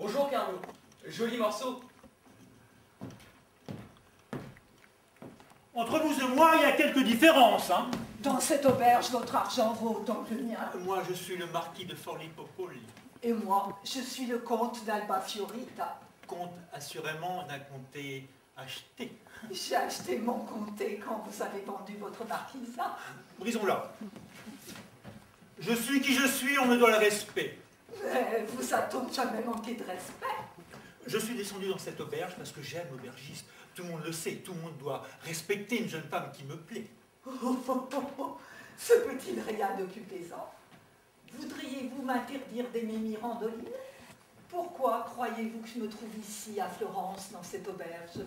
Bonjour Carlo, joli morceau. Entre vous et moi, il y a quelques différences, hein. Dans cette auberge, votre argent vaut autant que le mien. Moi, je suis le marquis de Forlì Popoli. Et moi, je suis le comte d'Alba Fiorita. Comte, assurément, d'un comté acheté. J'ai acheté mon comté quand vous avez vendu votre marquisat. Brisons-la. Je suis qui je suis, on me doit le respect. Mais vous a-t-on jamais manqué de respect? Je suis descendu dans cette auberge parce que j'aime l'aubergiste. Tout le monde le sait, tout le monde doit respecter une jeune femme qui me plaît. Ce peut-il rien de plus plaisant? Voudriez-vous m'interdire d'aimer Mirandolina? Pourquoi croyez-vous que je me trouve ici, à Florence, dans cette auberge?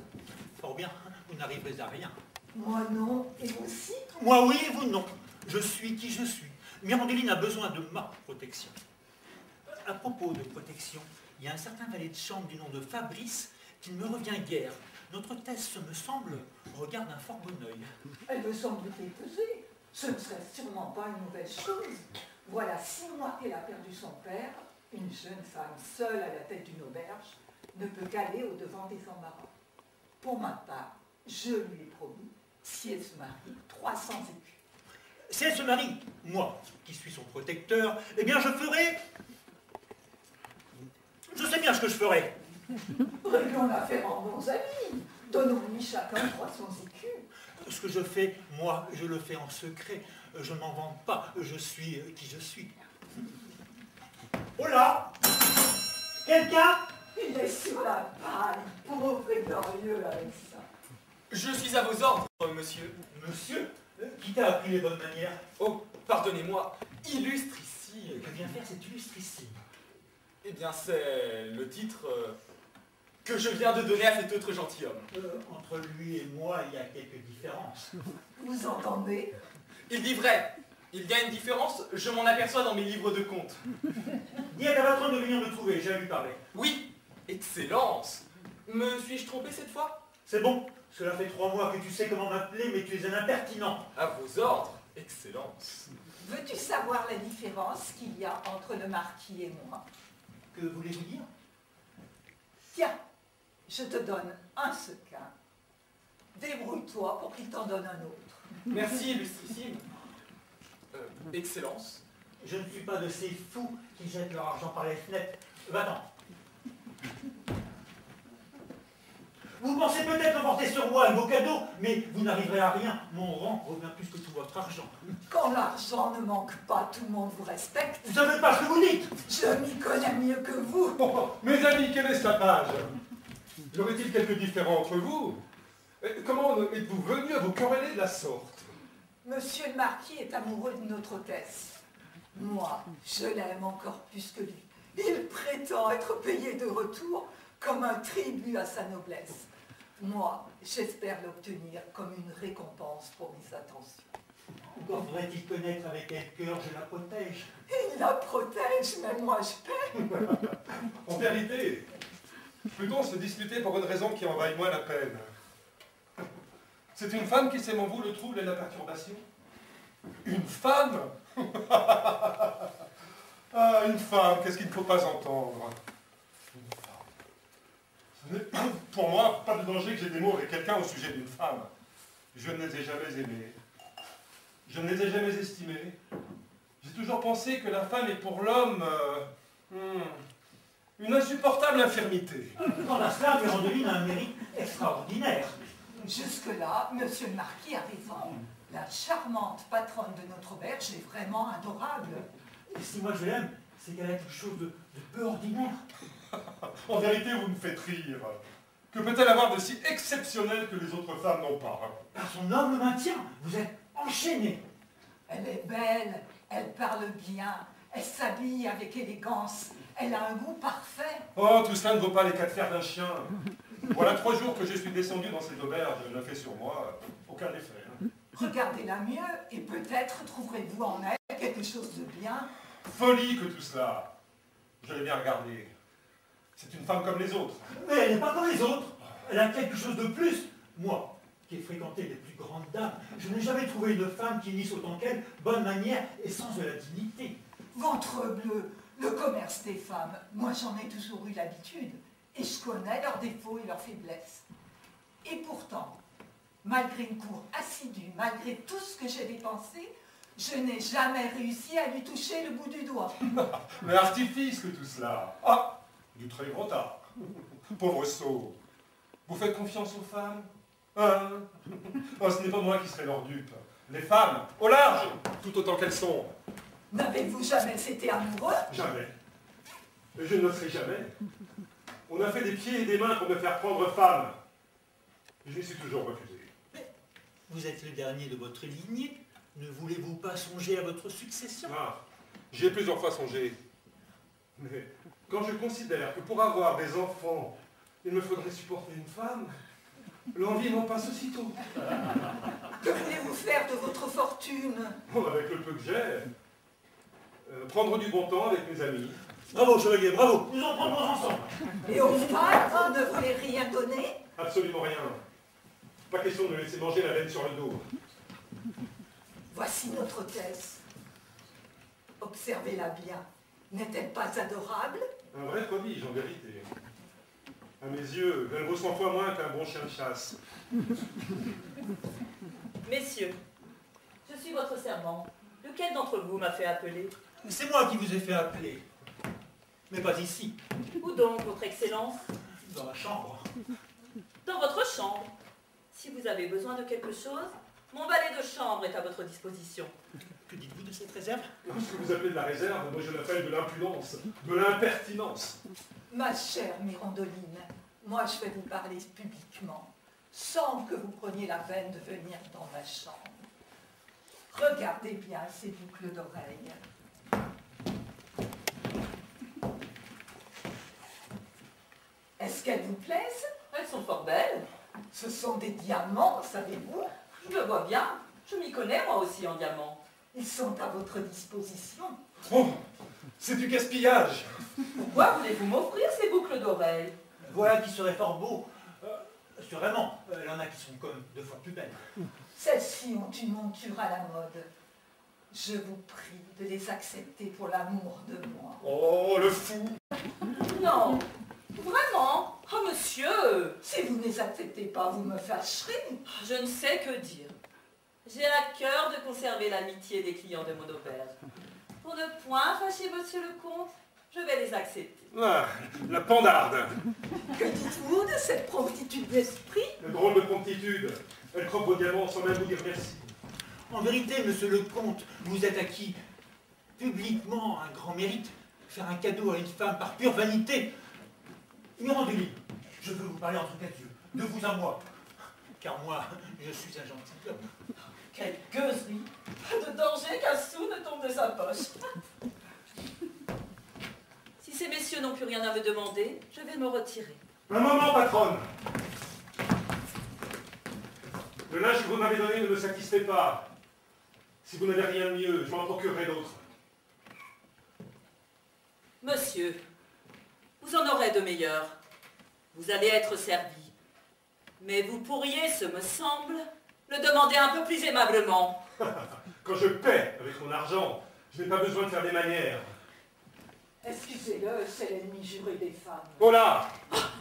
Fort bien, vous n'arriverez à rien. Moi non, et vous aussi? Moi oui, et vous non. Je suis qui je suis. Mirandoline a besoin de ma protection. À propos de protection, il y a un certain valet de chambre du nom de Fabrice qui ne me revient guère. Notre thèse, me semble, regarde un fort bon œil. Elle me semble dépesée. Ce ne serait sûrement pas une mauvaise chose. Voilà 6 mois qu'elle a perdu son père. Une jeune femme seule à la tête d'une auberge ne peut qu'aller au-devant des embarras. Pour ma part, je lui ai promis, si elle se marie, 300 écus. Si elle se marie, moi, qui suis son protecteur, eh bien je ferai... Je sais bien ce que je ferai. Réglons l'affaire en bons amis. Donnons-lui chacun 300 écus. Ce que je fais, moi, je le fais en secret. Je ne m'en vante pas. Je suis qui je suis. Oh là! Quelqu'un? Il est sur la paille, pauvre et glorieux avec ça. Je suis à vos ordres, monsieur. Monsieur? Qui t'a appris les bonnes manières? Oh, pardonnez-moi, illustre ici. Que vient faire cet illustre ici? Eh bien, c'est le titre que je viens de donner à cet autre gentilhomme. Entre lui et moi, il y a quelques différences. Vous entendez? Il dit vrai. Il y a une différence, je m'en aperçois dans mes livres de comptes. Dis à ta patronne de venir me trouver, j'ai à lui parler. Oui, excellence. Me suis-je trompé cette fois? C'est bon, cela fait 3 mois que tu sais comment m'appeler, mais tu es un impertinent. À vos ordres, excellence. Veux-tu savoir la différence qu'il y a entre le marquis et moi? Que voulez-vous dire? Tiens, je te donne un sequin. Débrouille-toi pour qu'il t'en donne un autre. Merci, illustrissime. Excellence. Je ne suis pas de ces fous qui jettent leur argent par les fenêtres. Va-t'en. Vous pensez peut-être emporter sur moi un beau cadeau, mais vous n'arriverez à rien. Mon rang revient plus que tout votre argent. Quand l'argent ne manque pas, tout le monde vous respecte. Vous savez pas ce que vous dites? Je m'y connais mieux que vous. Oh, mes amis, quel est ce tapage? Y aurait-il quelques différends entre vous? Comment êtes-vous venus à vous quereller de la sorte? Monsieur le marquis est amoureux de notre hôtesse. Moi, je l'aime encore plus que lui. Il prétend être payé de retour comme un tribut à sa noblesse. Moi, j'espère l'obtenir comme une récompense pour mes attentions. Encore faudrait-il connaître avec quel cœur je la protège. Il la protège, mais moi je paie. En vérité, peut-on se disputer pour une raison qui en vaille moins la peine? C'est une femme qui sème en vous le trouble et la perturbation? Une femme? Ah, une femme, qu'est-ce qu'il ne faut pas entendre? Une femme. Ce n'est pour moi pas de danger que j'ai des mots avec quelqu'un au sujet d'une femme. Je ne les ai jamais aimées. Je ne les ai jamais estimées. J'ai toujours pensé que la femme est pour l'homme une insupportable infirmité. Quant à cela, Mirandoline a un mérite extraordinaire. Jusque-là, monsieur le marquis a raison. La charmante patronne de notre auberge est vraiment adorable. Et si moi je l'aime, c'est qu'elle a quelque chose de peu ordinaire. En vérité, vous me faites rire. Que peut-elle avoir de si exceptionnel que les autres femmes n'ont pas? Par son noble maintien, vous êtes enchaîné. Elle est belle, elle parle bien, elle s'habille avec élégance, elle a un goût parfait. Oh, tout cela ne vaut pas les 4 fers d'un chien. Voilà 3 jours que je suis descendu dans cette auberge, ne fait sur moi aucun effet. Regardez-la mieux et peut-être trouverez-vous en elle quelque chose de bien. Folie que tout cela. Je l'ai bien regardé. C'est une femme comme les autres. Mais elle n'est pas comme les autres. Elle a quelque chose de plus. Moi, qui ai fréquenté les plus grandes dames, je n'ai jamais trouvé une femme qui unisse autant qu'elle bonne manière et sens de la dignité. Ventre bleu, Le commerce des femmes, moi j'en ai toujours eu l'habitude, et je connais leurs défauts et leurs faiblesses. Et pourtant, malgré une cour assidue, malgré tout ce que j'ai dépensé, je n'ai jamais réussi à lui toucher le bout du doigt. Mais artifice que tout cela. Ah, du très grand art. Pauvre sot. Vous faites confiance aux femmes? Hein? Oh, ce n'est pas moi qui serai leur dupe. Les femmes, au large, tout autant qu'elles sont. N'avez-vous jamais été amoureux? Jamais. Et je ne le serai jamais. On a fait des pieds et des mains pour me faire prendre femme. Je m'y suis toujours refusé. Vous êtes le dernier de votre lignée. Ne voulez-vous pas songer à votre succession? Ah, j'y ai plusieurs fois songé. Mais quand je considère que pour avoir des enfants, il me faudrait supporter une femme, l'envie m'en passe aussitôt. Que voulez-vous faire de votre fortune? Bon, avec le peu que j'ai, prendre du bon temps avec mes amis. Bravo, chevalier, bravo. Nous en prendrons ensemble. Et aux femmes, vous ne voulez rien donner? Absolument rien. Pas question de me laisser manger la laine sur le dos. Voici notre thèse. Observez-la bien. N'est-elle pas adorable? Un vrai prodige, en vérité. À mes yeux, elle vaut 100 fois moins qu'un bon chien de chasse. Messieurs, je suis votre servant. Lequel d'entre vous m'a fait appeler? C'est moi qui vous ai fait appeler. Mais pas ici, Où donc, votre Excellence? dans la chambre. Dans votre chambre. Si vous avez besoin de quelque chose, mon valet de chambre est à votre disposition. Que dites-vous de cette réserve? Ce que vous appelez de la réserve, moi je l'appelle de l'impudence, de l'impertinence. Ma chère Mirandoline, moi je vais vous parler publiquement, sans que vous preniez la peine de venir dans ma chambre. Regardez bien ces boucles d'oreilles. Est-ce qu'elles vous plaisent? Elles sont fort belles. Ce sont des diamants, savez-vous? Je le vois bien. Je m'y connais moi aussi en diamant. Ils sont à votre disposition. Oh, c'est du gaspillage. Pourquoi voulez-vous m'offrir ces boucles d'oreilles? Voilà qui serait fort beau. Assurément, il y en a qui sont comme 2 fois plus belles. Celles-ci ont une monture à la mode. Je vous prie de les accepter pour l'amour de moi. Oh, le fou. Non. Vraiment? Oh, monsieur! Si vous ne les acceptez pas, vous me fâcherez. Je ne sais que dire. J'ai à cœur de conserver l'amitié des clients de mon auberge. Pour ne point fâcher monsieur le comte, je vais les accepter. Ah, la pandarde. Que dites-vous de cette promptitude d'esprit? Une drôle de promptitude. Elle croque vos diamants sans même vous dire merci. En vérité, monsieur le comte, vous êtes acquis publiquement un grand mérite. Faire un cadeau à une femme par pure vanité. Mirandoline, je veux vous parler entre quatre yeux, de vous à moi. Car moi, je suis un gentilhomme. Quelle gueuserie! Pas de danger qu'un sou ne tombe de sa poche. Si ces messieurs n'ont plus rien à me demander, je vais me retirer. Un moment, patronne. Le linge que vous m'avez donné ne me satisfait pas. Si vous n'avez rien de mieux, je m'en procurerai d'autres. Monsieur, vous en aurez de meilleurs. Vous allez être servi. Mais vous pourriez, ce me semble, le demander un peu plus aimablement. Quand je paie avec mon argent, je n'ai pas besoin de faire des manières. Excusez-le, c'est l'ennemi juré des femmes. Oh là,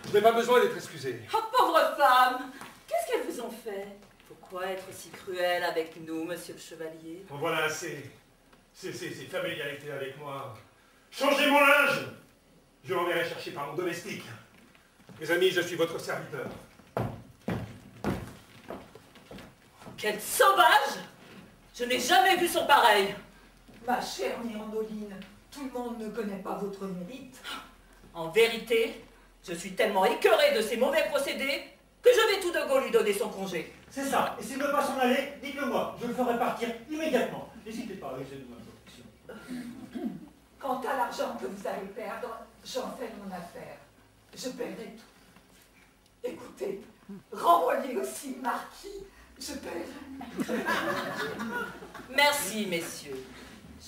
je n'ai pas besoin d'être excusé. Oh, pauvre femme! Qu'est-ce qu'elles vous ont fait? Pourquoi être si cruel avec nous, monsieur le chevalier? En voilà assez. C'est familiarité avec moi. Changez mon linge! Je l'enverrai chercher par mon domestique. Mes amis, je suis votre serviteur. Quel sauvage! Je n'ai jamais vu son pareil. Ma chère Mirandoline, tout le monde ne connaît pas votre mérite. En vérité, je suis tellement écœurée de ces mauvais procédés que je vais tout de go lui donner son congé. C'est ça, et s'il ne veut pas s'en aller, dites-le moi, je le ferai partir immédiatement. N'hésitez pas à user de ma protection. Quant à l'argent que vous allez perdre, j'en fais mon affaire. Je paierai tout. Écoutez, renvoyez aussi le marquis, je paierai. Merci, messieurs.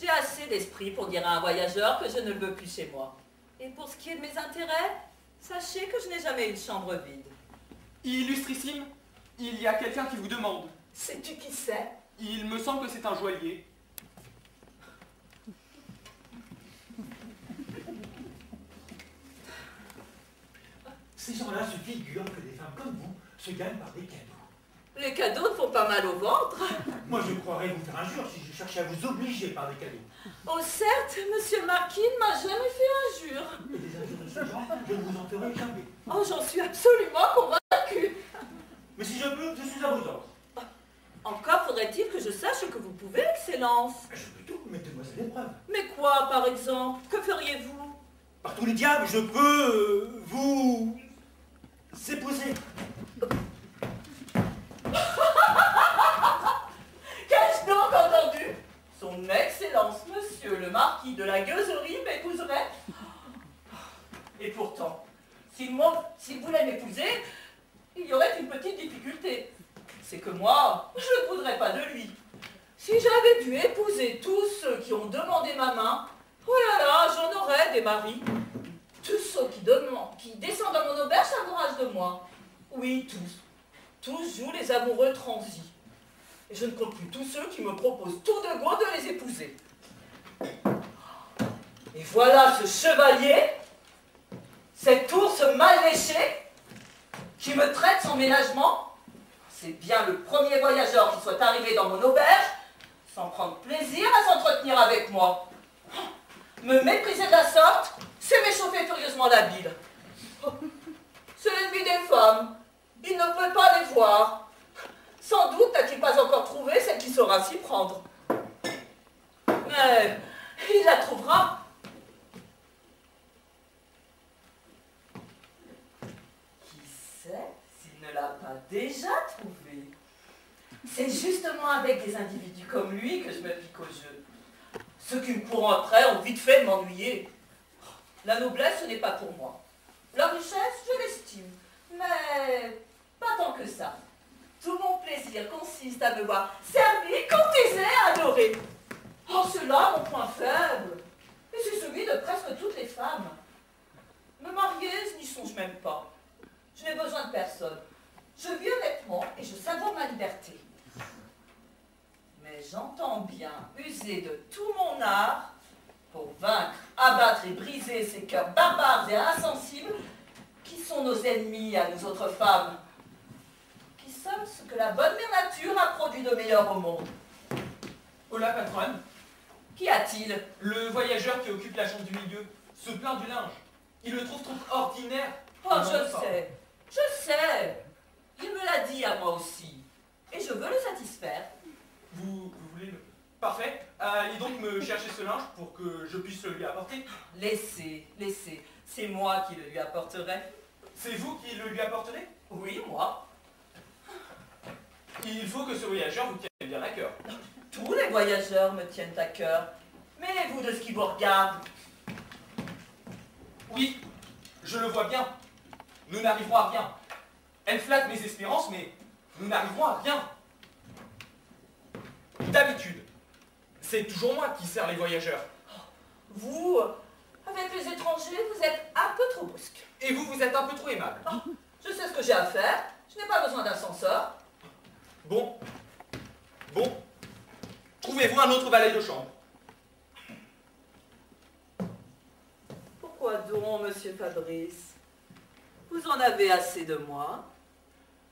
J'ai assez d'esprit pour dire à un voyageur que je ne le veux plus chez moi. Et pour ce qui est de mes intérêts, sachez que je n'ai jamais une chambre vide. Illustrissime, il y a quelqu'un qui vous demande. Sais-tu qui c'est? Il me semble que c'est un joaillier. Ces gens-là se figurent que des femmes comme vous se gagnent par des cadeaux. Les cadeaux ne font pas mal au ventre. Moi, je croirais vous faire injure si je cherchais à vous obliger par des cadeaux. Oh certes, monsieur le marquis ne m'a jamais fait injure. Et des injures de ce genre, je ne vous en ferai jamais. Oh, j'en suis absolument convaincue. Mais si je peux, je suis à vos ordres. Encore faudrait-il que je sache ce que vous pouvez, Excellence. Je peux tout, mettez-moi à l'épreuve. Mais quoi, par exemple? Que feriez-vous? Par tous les diables, je peux vous épouser. Qu'ai-je donc entendu? Son Excellence, monsieur le marquis de la Gueuserie m'épouserait? Et pourtant, s'il voulait m'épouser, il y aurait une petite difficulté. C'est que moi, je ne voudrais pas de lui. Si j'avais dû épouser tous ceux qui ont demandé ma main, oh là là, j'en aurais des maris. Tous ceux qui descendent dans mon auberge s'encouragent de moi. Oui, tous. Tous jouent les amoureux transis. Et je ne compte plus tous ceux qui me proposent tout de go de les épouser. Et voilà ce chevalier, cet ours mal léché, qui me traite sans ménagement. C'est bien le premier voyageur qui soit arrivé dans mon auberge, sans prendre plaisir à s'entretenir avec moi. Me mépriser de la sorte, c'est m'échauffer furieusement la bile. C'est l'ennemi des femmes. Il ne peut pas les voir. Sans doute n'a-t-il pas encore trouvé celle qui saura s'y prendre. Mais il la trouvera. Qui sait s'il ne l'a pas déjà trouvée? C'est justement avec des individus comme lui que je me pique au jeu. Ceux qui me courent après ont vite fait de m'ennuyer. La noblesse, ce n'est pas pour moi. La richesse, je l'estime. Mais pas tant que ça. Tout mon plaisir consiste à me voir servi, courtisé, adoré. Oh, c'est là mon point faible. Et c'est celui de presque toutes les femmes. Me marier, je n'y songe même pas. Je n'ai besoin de personne. Je vis honnêtement et je savoure ma liberté. Mais j'entends bien user de tout mon art pour vaincre, abattre et briser ces cœurs barbares et insensibles qui sont nos ennemis à nous autres femmes, qui sommes ce que la bonne mère nature a produit de meilleur au monde. Hola, patronne. Qu'y a-t-il? Le voyageur qui occupe la chambre du milieu se plaint du linge. Il le trouve trop ordinaire. Oh, je sais. Il me l'a dit à moi aussi. Et je veux le satisfaire. Vous voulez le... Parfait. Allez donc me chercher ce linge pour que je puisse le lui apporter. Laissez. C'est moi qui le lui apporterai. C'est vous qui le lui apporterez? Oui, moi. Il faut que ce voyageur vous tienne bien à cœur. Tous les voyageurs me tiennent à cœur. Mêlez-vous de ce qui vous regarde. Oui, je le vois bien. Nous n'arriverons à rien. Elle flatte mes espérances, mais nous n'arriverons à rien. D'habitude, c'est toujours moi qui sers les voyageurs. Vous, avec les étrangers, vous êtes un peu trop brusque. Et vous, vous êtes un peu trop aimable. Oh, je sais ce que j'ai à faire. Je n'ai pas besoin d'ascenseur. Bon. Trouvez-vous un autre valet de chambre. Pourquoi donc, monsieur Fabrice? Vous en avez assez de moi?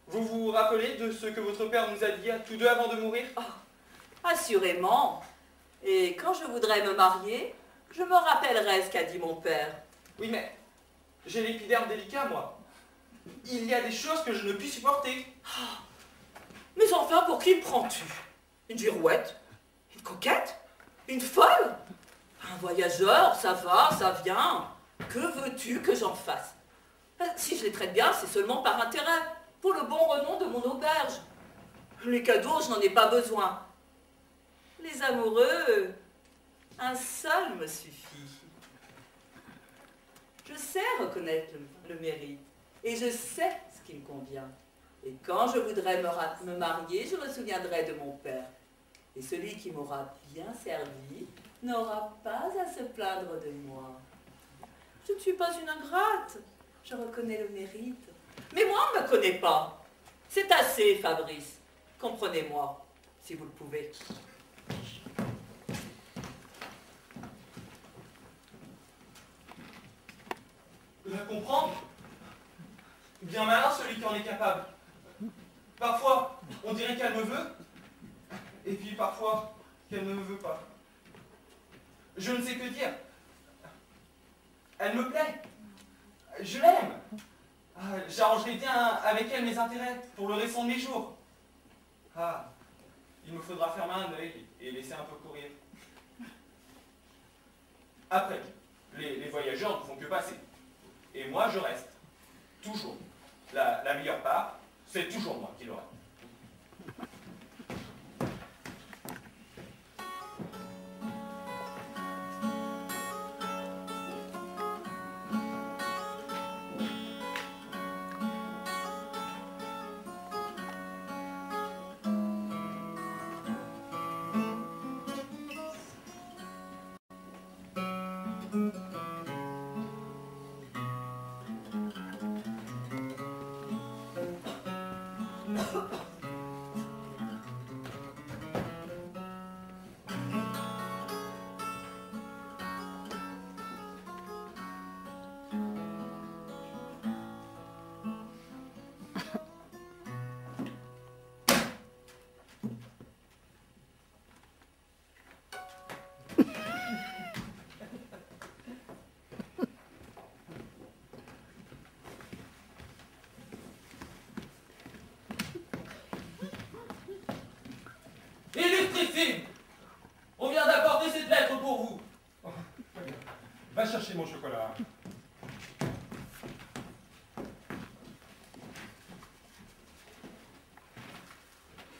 Vous vous rappelez de ce que votre père nous a dit à tous deux avant de mourir? Oh, assurément. Et quand je voudrais me marier, je me rappellerai ce qu'a dit mon père. Oui, mais j'ai l'épiderme délicat, moi. Il y a des choses que je ne puis supporter. Mais enfin, pour qui me prends-tu? Une girouette? Une coquette? Une folle? Un voyageur, ça va, ça vient. Que veux-tu que j'en fasse? Si je les traite bien, c'est seulement par intérêt, pour le bon renom de mon auberge. Les cadeaux, je n'en ai pas besoin. Les amoureux, un seul me suffit. Je sais reconnaître le mérite, et je sais ce qui me convient. Et quand je voudrais me marier, je me souviendrai de mon père. Et celui qui m'aura bien servi n'aura pas à se plaindre de moi. Je ne suis pas une ingrate, je reconnais le mérite. Mais moi, on ne me connaît pas. C'est assez, Fabrice. Comprenez-moi, si vous le pouvez. La comprendre? Bien malin celui qui en est capable. Parfois, on dirait qu'elle me veut, et puis parfois, qu'elle ne me veut pas. Je ne sais que dire. Elle me plaît. Je l'aime. J'arrangerai bien avec elle mes intérêts pour le restant de mes jours. Ah, il me faudra fermer un œil et laisser un peu courir. Après, les voyageurs ne font que passer. Et moi, je reste. Toujours. La meilleure part, c'est toujours moi qui l'aurai. Illustrissime, on vient d'apporter cette lettre pour vous. Oh, très bien. Va chercher mon chocolat.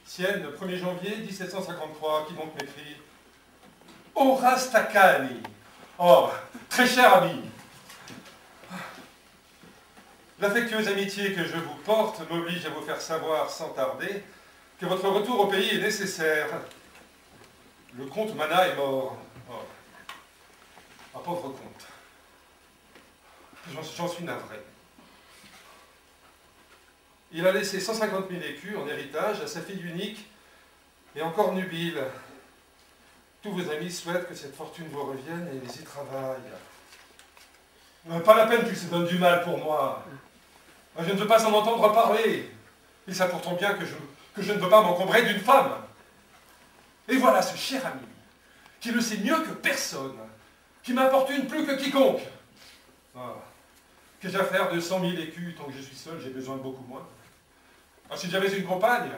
Sienne, le 1er janvier 1753, qui donc m'écrit « Horace Takani ». Oh, très cher ami. L'affectueuse amitié que je vous porte m'oblige à vous faire savoir sans tarder que votre retour au pays est nécessaire. Le comte Mana est mort. Oh. Un pauvre comte. J'en suis navré. Il a laissé 150 000 écus en héritage à sa fille unique et encore nubile. Tous vos amis souhaitent que cette fortune vous revienne et ils y travaillent. Pas la peine qu'ils se donnent du mal pour moi. Je ne veux pas en entendre parler. Ils savent pourtant bien que je ne veux pas m'encombrer d'une femme. Et voilà ce cher ami, qui le sait mieux que personne, qui m'importune plus que quiconque. Ah, qu'ai-je à faire de 100 000 écus tant que je suis seul, j'ai besoin de beaucoup moins. Ah, si j'avais une compagne,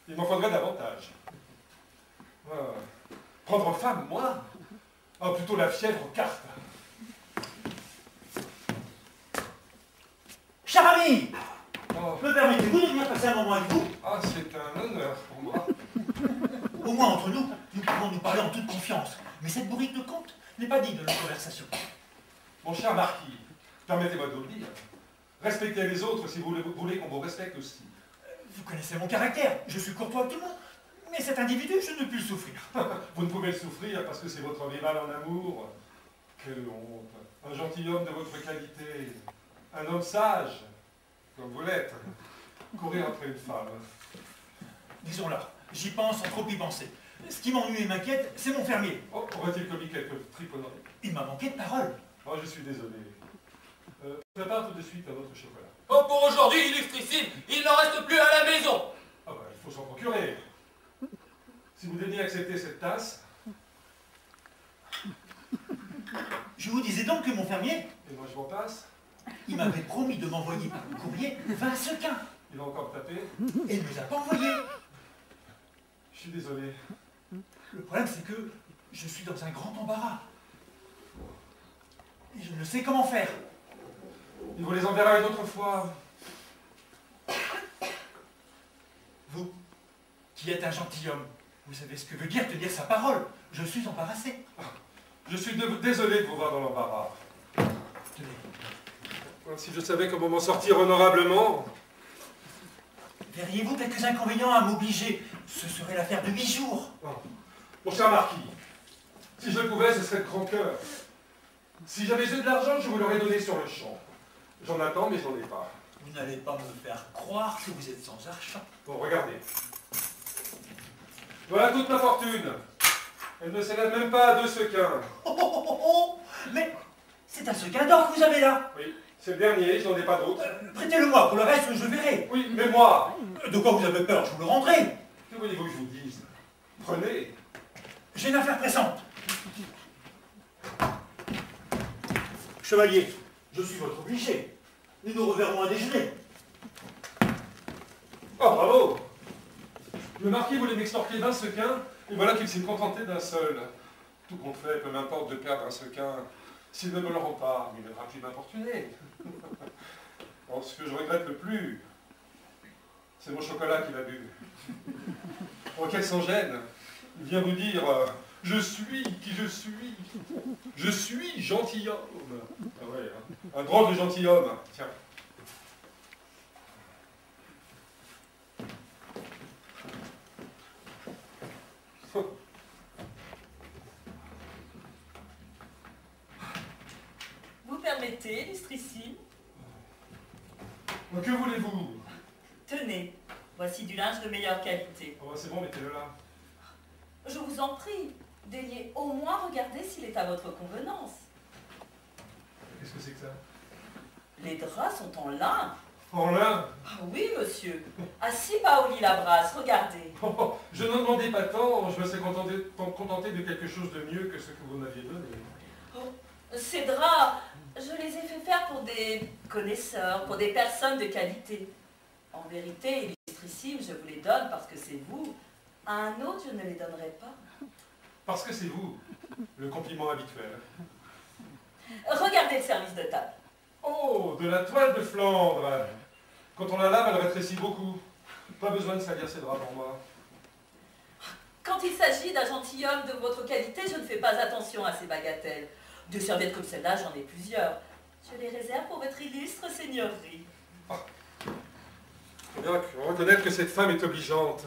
il m'en faudrait davantage. Ah, prendre femme, moi? Ah, plutôt la fièvre aux cartes. Cher ami, Oh. me permettez-vous de venir passer un moment avec vous? Ah, c'est un honneur pour moi. Au moins entre nous, nous pouvons nous parler en toute confiance. Mais cette bourrique de conte n'est pas digne de notre conversation. Mon cher marquis, permettez-moi de vous le dire. Respectez les autres si vous voulez qu'on vous respecte aussi. Vous connaissez mon caractère, je suis courtois avec tout le monde. Mais cet individu, je ne peux plus le souffrir. Vous ne pouvez le souffrir parce que c'est votre rival en amour. Quelle honte. Un gentilhomme de votre qualité. Un homme sage, comme vous l'êtes. Courir après une femme. Disons-le, j'y pense sans trop y penser. Ce qui m'ennuie et m'inquiète, c'est mon fermier. Oh, aurait-il commis quelques triponneries? Il m'a manqué de parole. Oh, je suis désolé. Je prépare tout de suite à votre chocolat. Oh, pour aujourd'hui, illustrissime, il n'en reste plus à la maison. Ah bah, il faut s'en procurer. Si vous daignez accepter cette tasse, Je vous disais donc que mon fermier, et moi je m'en passe, il m'avait promis de m'envoyer par courrier 20 sequins. il va encore me taper. Et il ne nous a pas envoyés. Je suis désolé. Le problème, c'est que je suis dans un grand embarras. Et je ne sais comment faire. Il vous les enverra une autre fois. Vous, qui êtes un gentilhomme, vous savez ce que veut dire tenir sa parole. Je suis embarrassé. Je suis désolé de vous voir dans l'embarras. Tenez. Si je savais comment m'en sortir honorablement. Verriez-vous quelques inconvénients à m'obliger? Ce serait l'affaire de 8 jours. Oh. Mon cher marquis, si je le pouvais, ce serait de grand cœur. Si j'avais eu de l'argent, je vous l'aurais donné sur le champ. J'en attends, mais j'en ai pas. Vous n'allez pas me faire croire que vous êtes sans argent. Bon, regardez. Voilà toute ma fortune. Elle ne s'élève même pas à 2 sequins. Oh, oh, oh, oh, oh. Mais c'est un sequin d'or que vous avez là. Oui, C'est le dernier, je n'en ai pas d'autre. Prêtez-le-moi, pour le reste, je verrai. Oui, mais moi, De quoi vous avez peur, je vous le rendrai. que voulez-vous que je vous dise? Prenez. J'ai une affaire pressante. Chevalier, je suis votre obligé. Nous nous reverrons à déjeuner. Oh, bravo! Le marquis voulait m'extorquer 20 sequins, et voilà qu'il s'est contenté d'un seul. Tout compte fait, peu m'importe de perdre un sequin. S'il ne me le rend pas, il ne devra plus m'importuner. Or, ce que je regrette le plus, c'est mon chocolat qu'il a bu. Oh, quel sans gêne! Il vient vous dire je suis qui je suis. Je suis gentilhomme. Ah ouais, hein. Un drôle de gentilhomme. Tiens. Vous permettez, illustrissime? Que voulez-vous? Tenez, voici du linge de meilleure qualité. Oh, c'est bon, mettez-le là. Je vous en prie, daignez au moins regarder s'il est à votre convenance. Qu'est-ce que c'est que ça? Les draps sont en lin. En lin? Ah oui, monsieur. Assis Paoli Labrasse, regardez. Oh, je n'en demandais pas tant, je me suis contenté de quelque chose de mieux que ce que vous m'aviez donné. Ces draps, je les ai fait faire pour des connaisseurs, pour des personnes de qualité. En vérité, illustrissime, je vous les donne parce que c'est vous. À un autre, je ne les donnerai pas. Parce que c'est vous, le compliment habituel. Regardez le service de table. Oh, de la toile de Flandre. Quand on la lave, elle rétrécit beaucoup. Pas besoin de salir ses draps pour moi. Quand il s'agit d'un gentilhomme de votre qualité, je ne fais pas attention à ces bagatelles. Des serviettes comme celle-là, j'en ai plusieurs. Je les réserve pour votre illustre seigneurie. Il faut bien reconnaître que cette femme est obligeante.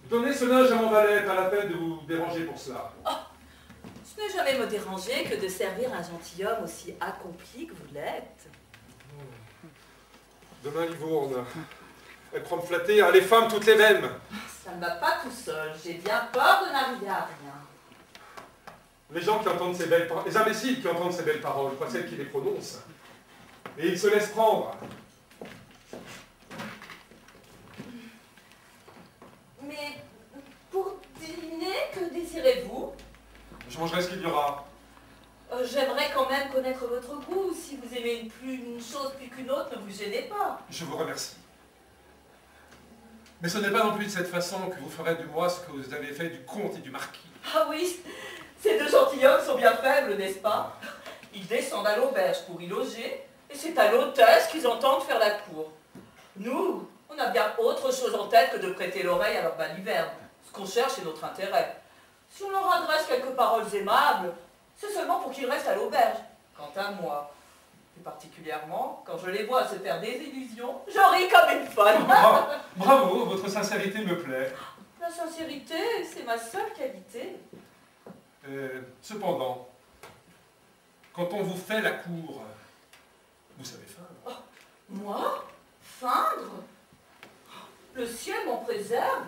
Donnez ce linge à mon valet, pas la peine de vous déranger pour cela. Je n'ai jamais me dérangé que de servir un gentilhomme aussi accompli que vous l'êtes. Demain, Livourne. Elle prend me flatter, hein, les femmes toutes les mêmes. Ça ne va pas tout seul. J'ai bien peur de n'arriver à rien. Les gens qui entendent ces belles paroles, les imbéciles qui entendent ces belles paroles, pas celles qui les prononcent. Et ils se laissent prendre. Mais pour dîner, que désirez-vous? Je mangerai ce qu'il y aura. J'aimerais quand même connaître votre goût. Si vous aimez une chose plus qu'une autre, ne vous gênez pas. Je vous remercie. Mais ce n'est pas non plus de cette façon que vous ferez de moi ce que vous avez fait du comte et du marquis. Ah oui, ces deux gentilshommes sont bien faibles, n'est-ce pas? Ils descendent à l'auberge pour y loger, et c'est à l'hôtesse qu'ils entendent faire la cour. Nous, on a bien autre chose en tête que de prêter l'oreille à leur baliverne. Ce qu'on cherche, c'est notre intérêt. Si on leur adresse quelques paroles aimables, c'est seulement pour qu'ils restent à l'auberge. Quant à moi, plus particulièrement, quand je les vois se faire des illusions, je ris comme une folle. Bravo, votre sincérité me plaît. La sincérité, c'est ma seule qualité. Cependant, quand on vous fait la cour, vous savez feindre. Moi? Feindre? Le ciel m'en préserve.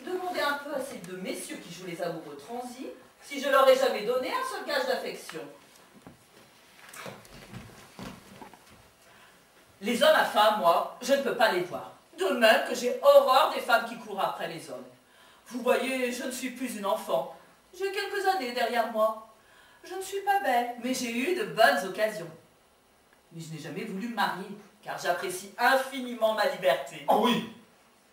Demandez un peu à ces deux messieurs qui jouent les amoureux transis si je leur ai jamais donné un seul gage d'affection. Les hommes à femmes, moi, je ne peux pas les voir. De même que j'ai horreur des femmes qui courent après les hommes. Vous voyez, je ne suis plus une enfant. J'ai quelques années derrière moi. Je ne suis pas belle, mais j'ai eu de bonnes occasions. Mais je n'ai jamais voulu me marier, car j'apprécie infiniment ma liberté. Oh oui,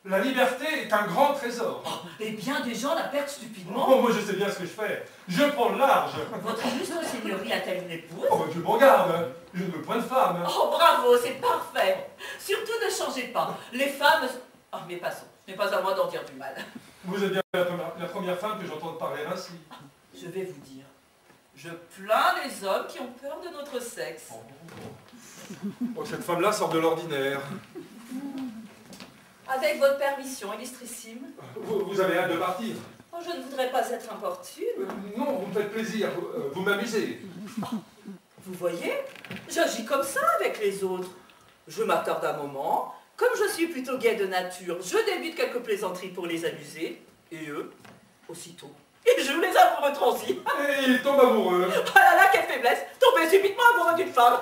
la liberté est un grand trésor. Et bien des gens la perdent stupidement. Oh, moi je sais bien ce que je fais. Je prends le large. Votre illustre seigneurie a-t-elle une épouse? Oh, je me regarde. Je ne veux point de femme. Oh bravo, c'est parfait. Surtout ne changez pas. Les femmes... Oh mais passons, ce n'est pas à moi d'en dire du mal. Vous êtes bien la première femme que j'entende parler ainsi. Je vais vous dire, je plains les hommes qui ont peur de notre sexe. Oh, cette femme-là sort de l'ordinaire. Avec votre permission, illustrissime. Vous avez hâte de partir? Oh, je ne voudrais pas être importune. Non, vous me faites plaisir, vous m'amusez. Vous voyez, j'agis comme ça avec les autres. Je m'attarde un moment. Comme je suis plutôt gaie de nature, je débute quelques plaisanteries pour les amuser. Et eux, aussitôt, Il joue les amoureux transis. Et il tombe amoureux. Oh là là, quelle faiblesse! Tomber subitement amoureux d'une femme.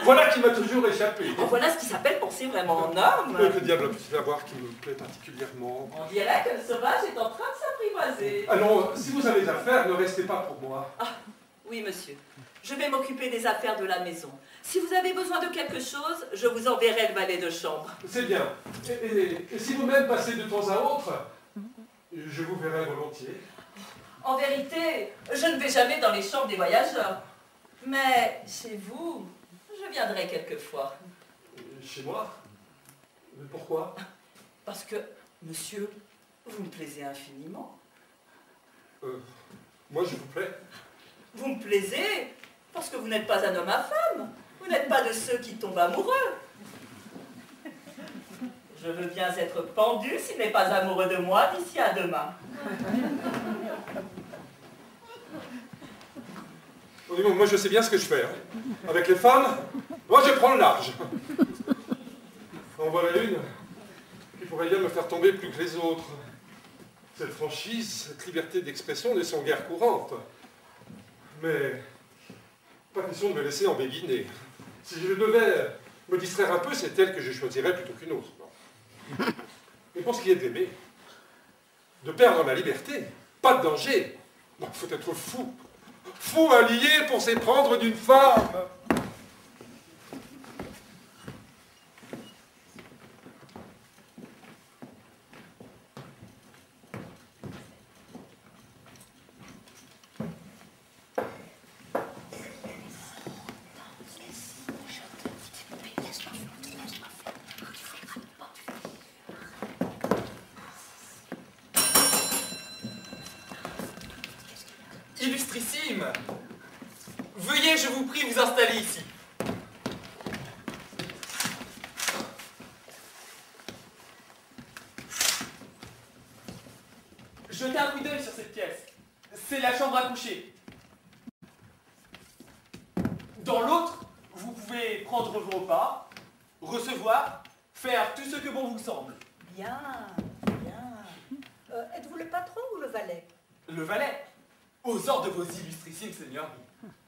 Voilà qui m'a toujours échappé. Voilà ce qui s'appelle penser vraiment en homme. Que diable peut-il avoir qui me plaît particulièrement? On dirait que le sauvage est en train de s'apprivoiser. Allons, si vous avez affaire, ne restez pas pour moi. Ah, oui, monsieur. Je vais m'occuper des affaires de la maison. Si vous avez besoin de quelque chose, je vous enverrai le valet de chambre. C'est bien. Et si vous-même passez de temps à autre, je vous verrai volontiers. En vérité, je ne vais jamais dans les chambres des voyageurs. Mais chez vous, je viendrai quelquefois. Chez moi? Mais pourquoi? Parce que, monsieur, vous me plaisez infiniment. Moi, je vous plais. Vous me plaisez parce que vous n'êtes pas un homme à femme. Vous n'êtes pas de ceux qui tombent amoureux. Je veux bien être pendu s'il n'est pas amoureux de moi d'ici à demain. Moi, je sais bien ce que je fais. Hein. Avec les femmes, moi, je prends le large. En voilà une qui pourrait bien me faire tomber plus que les autres. Cette franchise, cette liberté d'expression ne sont guère courantes. Mais pas question de me laisser embéguiner. Si je devais me distraire un peu, c'est elle que je choisirais plutôt qu'une autre. Et pour ce qui est d'aimer, de perdre ma liberté, pas de danger. Il faut être fou. Fou à lier pour s'éprendre d'une femme. Illustrissime, veuillez, je vous prie, vous installer ici. Jetez un coup d'œil sur cette pièce. C'est la chambre à coucher. Dans l'autre, vous pouvez prendre vos repas, recevoir, faire tout ce que bon vous semble. Bien, bien. Êtes-vous le patron ou le valet? Le valet, aux ordres de vos illustrissimes seigneuries.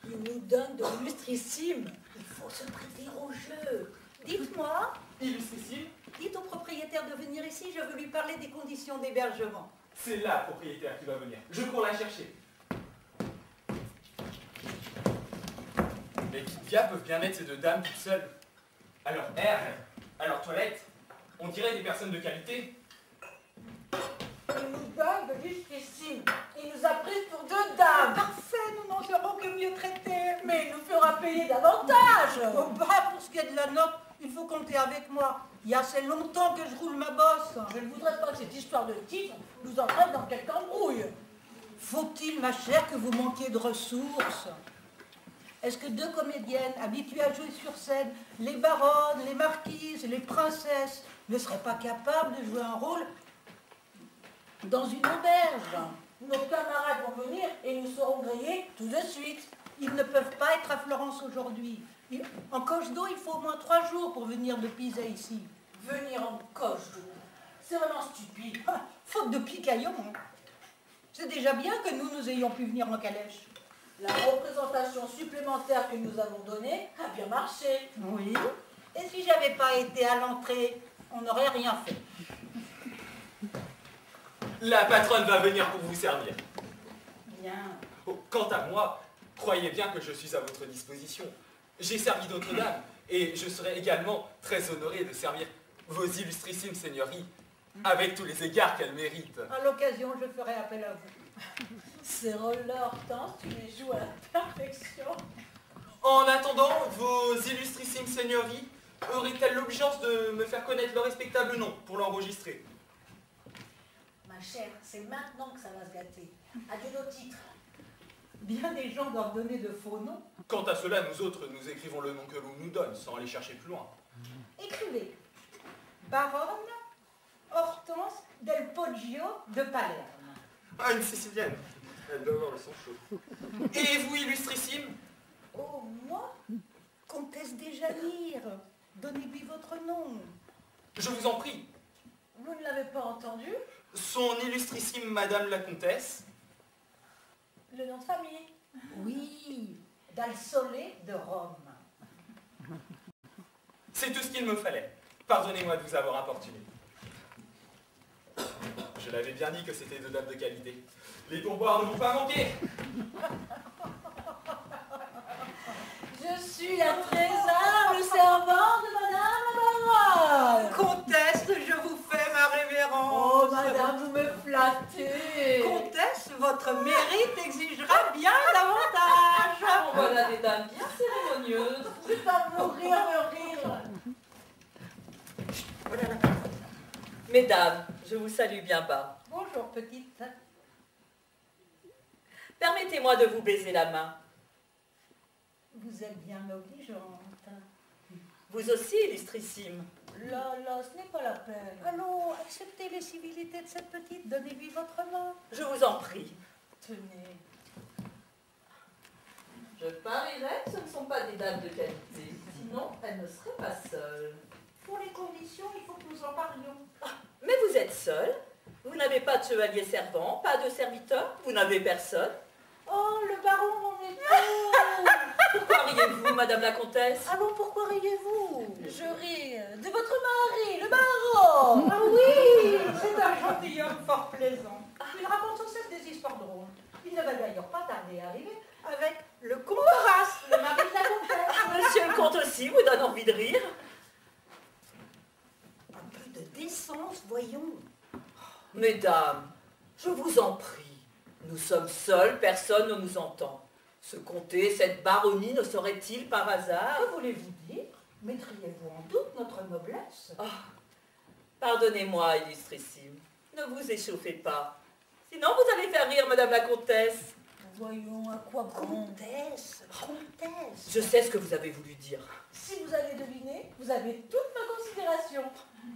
Il nous donne de l'illustrissime. Il faut se prêter au jeu. Dites-moi, Illustrissime, dites au propriétaire de venir ici, je veux lui parler des conditions d'hébergement. c'est la propriétaire qui va venir. Je cours la chercher. Mais qui diable peuvent bien mettre ces deux dames toutes seules? À leur air, à leur toilette, on dirait des personnes de qualité. Il nous donne de l'illustrissime. Il nous a pris pour deux dames. Parfait, nous n'en serons que mieux traités. Mais il nous fera payer davantage. Oh bah, pour ce qui est de la note, il faut compter avec moi. Il y a assez longtemps que je roule ma bosse. Je ne voudrais pas que cette histoire de titre nous entraîne dans quelque embrouille. Faut-il, ma chère, que vous manquiez de ressources? Est-ce que deux comédiennes habituées à jouer sur scène, les baronnes, les marquises, les princesses, ne seraient pas capables de jouer un rôle dans une auberge? Nos camarades vont venir et nous serons grillés tout de suite. Ils ne peuvent pas être à Florence aujourd'hui. En coche d'eau, il faut au moins 3 jours pour venir de Pisa ici. Venir en coche d'eau, c'est vraiment stupide. Faute de picaillon. C'est déjà bien que nous ayons pu venir en calèche. La représentation supplémentaire que nous avons donnée a bien marché. Oui. Et si j'avais pas été à l'entrée, on n'aurait rien fait. La patronne va venir pour vous servir. Bien. Oh, quant à moi, croyez bien que je suis à votre disposition. J'ai servi d'autres dames, et je serai également très honoré de servir vos illustrissimes seigneuries, avec tous les égards qu'elles méritent. À l'occasion, je ferai appel à vous. Ces rôles-là, Hortense, tu les joues à la perfection. En attendant, vos illustrissimes seigneuries auraient-elles l'obligeance de me faire connaître leur respectable nom pour l'enregistrer? Ma chère, c'est maintenant que ça va se gâter. Adieu nos titres. Bien des gens doivent donner de faux noms. Quant à cela, nous autres, nous écrivons le nom que l'on nous donne, sans aller chercher plus loin. Écrivez. Baronne Hortense del Poggio de Palerme. Ah, une Sicilienne. Elle doit avoir le sang chaud. Et vous, illustrissime? Oh, moi Comtesse Déjanire. Donnez-lui votre nom. Je vous en prie. Vous ne l'avez pas entendu? Son illustrissime Madame la Comtesse, Le nom de famille? Oui, Dal Sole de Rome. C'est tout ce qu'il me fallait. Pardonnez-moi de vous avoir importuné. Je l'avais bien dit que c'était deux dames de qualité. Les pourboires ne vont pas manquer. Je suis la très humble servante de Madame la Baronne. Comtesse, je vous fais ma révérence. Oh, Madame, vous me flattez. Comtesse, votre mérite exigera bien davantage. Oh, voilà des dames bien cérémonieuses. C'est pas mourir, me rire. Mesdames, je vous salue bien bas. Bonjour, petite. Permettez-moi de vous baiser la main. Vous êtes bien obligeante. Vous aussi, illustrissime. Là, ce n'est pas la peine. Allons, acceptez les civilités de cette petite, donnez-lui votre main. Je vous en prie. Tenez. Je parierais que ce ne sont pas des dames de qualité. Sinon, elles ne seraient pas seules. Pour les conditions, il faut que nous en parlions. Mais vous êtes seule. Vous n'avez pas de chevalier servant, pas de serviteur. Vous n'avez personne. Oh, le baron, mon époux. Pourquoi riez-vous, Madame la Comtesse? Allons, pourquoi riez-vous? Je ris de votre mari, le baron. Ah oui, c'est un gentilhomme fort plaisant. Il raconte sans cesse des histoires drôles. Il ne va d'ailleurs pas tarder à arriver avec le comte Horace, le mari de la comtesse. Monsieur le comte aussi vous donne envie de rire? Un peu de décence, voyons. Mesdames, je vous en prie. Nous sommes seuls, personne ne nous entend. Ce comté, cette baronnie ne serait-il par hasard? Que voulez-vous dire? Mettriez-vous en doute notre noblesse? Pardonnez-moi, illustrissime. Ne vous échauffez pas. Sinon, vous allez faire rire Madame la Comtesse. Voyons, à quoi bon? Comtesse, comtesse. Je sais ce que vous avez voulu dire. Si vous avez deviné, vous avez toute ma considération.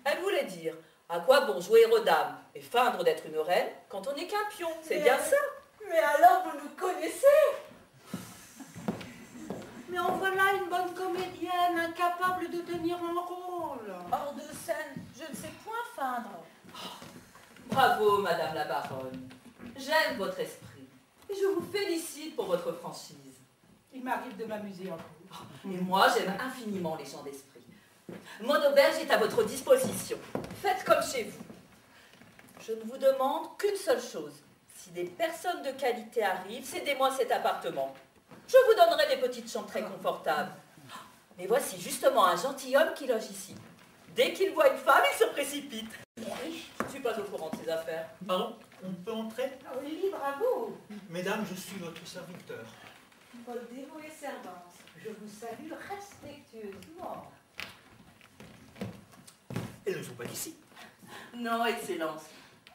Elle voulait dire, à quoi bon jouer aux dames et feindre d'être une reine quand on n'est qu'un pion? C'est Mais- bien ça. Mais alors vous nous connaissez? Mais en voilà une bonne comédienne, incapable de tenir un rôle. Hors de scène, je ne sais point feindre. Bravo, Madame la Baronne. J'aime votre esprit. Et je vous félicite pour votre franchise. Il m'arrive de m'amuser un peu. Et moi, j'aime infiniment les gens d'esprit. Mon auberge est à votre disposition. Faites comme chez vous. Je ne vous demande qu'une seule chose. Si des personnes de qualité arrivent, cédez-moi cet appartement. Je vous donnerai des petites chambres très confortables. Mais voici justement un gentilhomme qui loge ici. Dès qu'il voit une femme, il se précipite. Je ne suis pas au courant de ces affaires. Pardon, on peut entrer? Libre à vous. Mesdames, je suis votre serviteur. Votre dévouée servante, je vous salue respectueusement. Elles ne sont pas d'ici. Non, Excellence.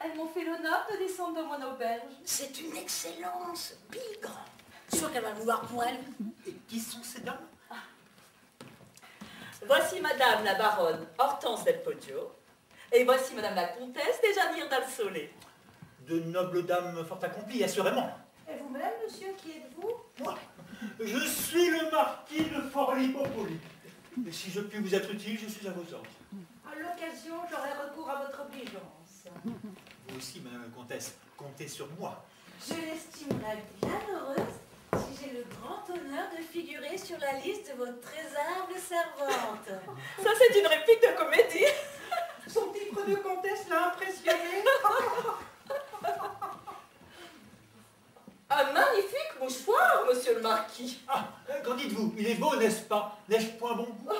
Elles m'ont fait l'honneur de descendre dans mon auberge. C'est une excellence, bigre. Sûr qu'elle va vouloir pour elle. Et qui sont ces dames? Voici Madame la Baronne Hortense del Poggio. Et voici Madame la Comtesse Déjanire dal Sole. De nobles dames fort accomplies, assurément. Et vous-même, monsieur, qui êtes-vous? Moi, je suis le marquis de Forlì-Popoli. Et si je puis vous être utile, je suis à vos ordres. À l'occasion, j'aurai recours à votre obligeance. Vous aussi, Madame la Comtesse, comptez sur moi. Je l'estimerais bien heureuse si j'ai le grand honneur de figurer sur la liste de vos très humbles servantes. Ça, c'est une réplique de comédie. Son titre de comtesse l'a impressionné. Un magnifique mouchoir, monsieur le marquis. Ah, qu'en dites-vous? Il est beau, n'est-ce pas? N'ai-je point bon goût?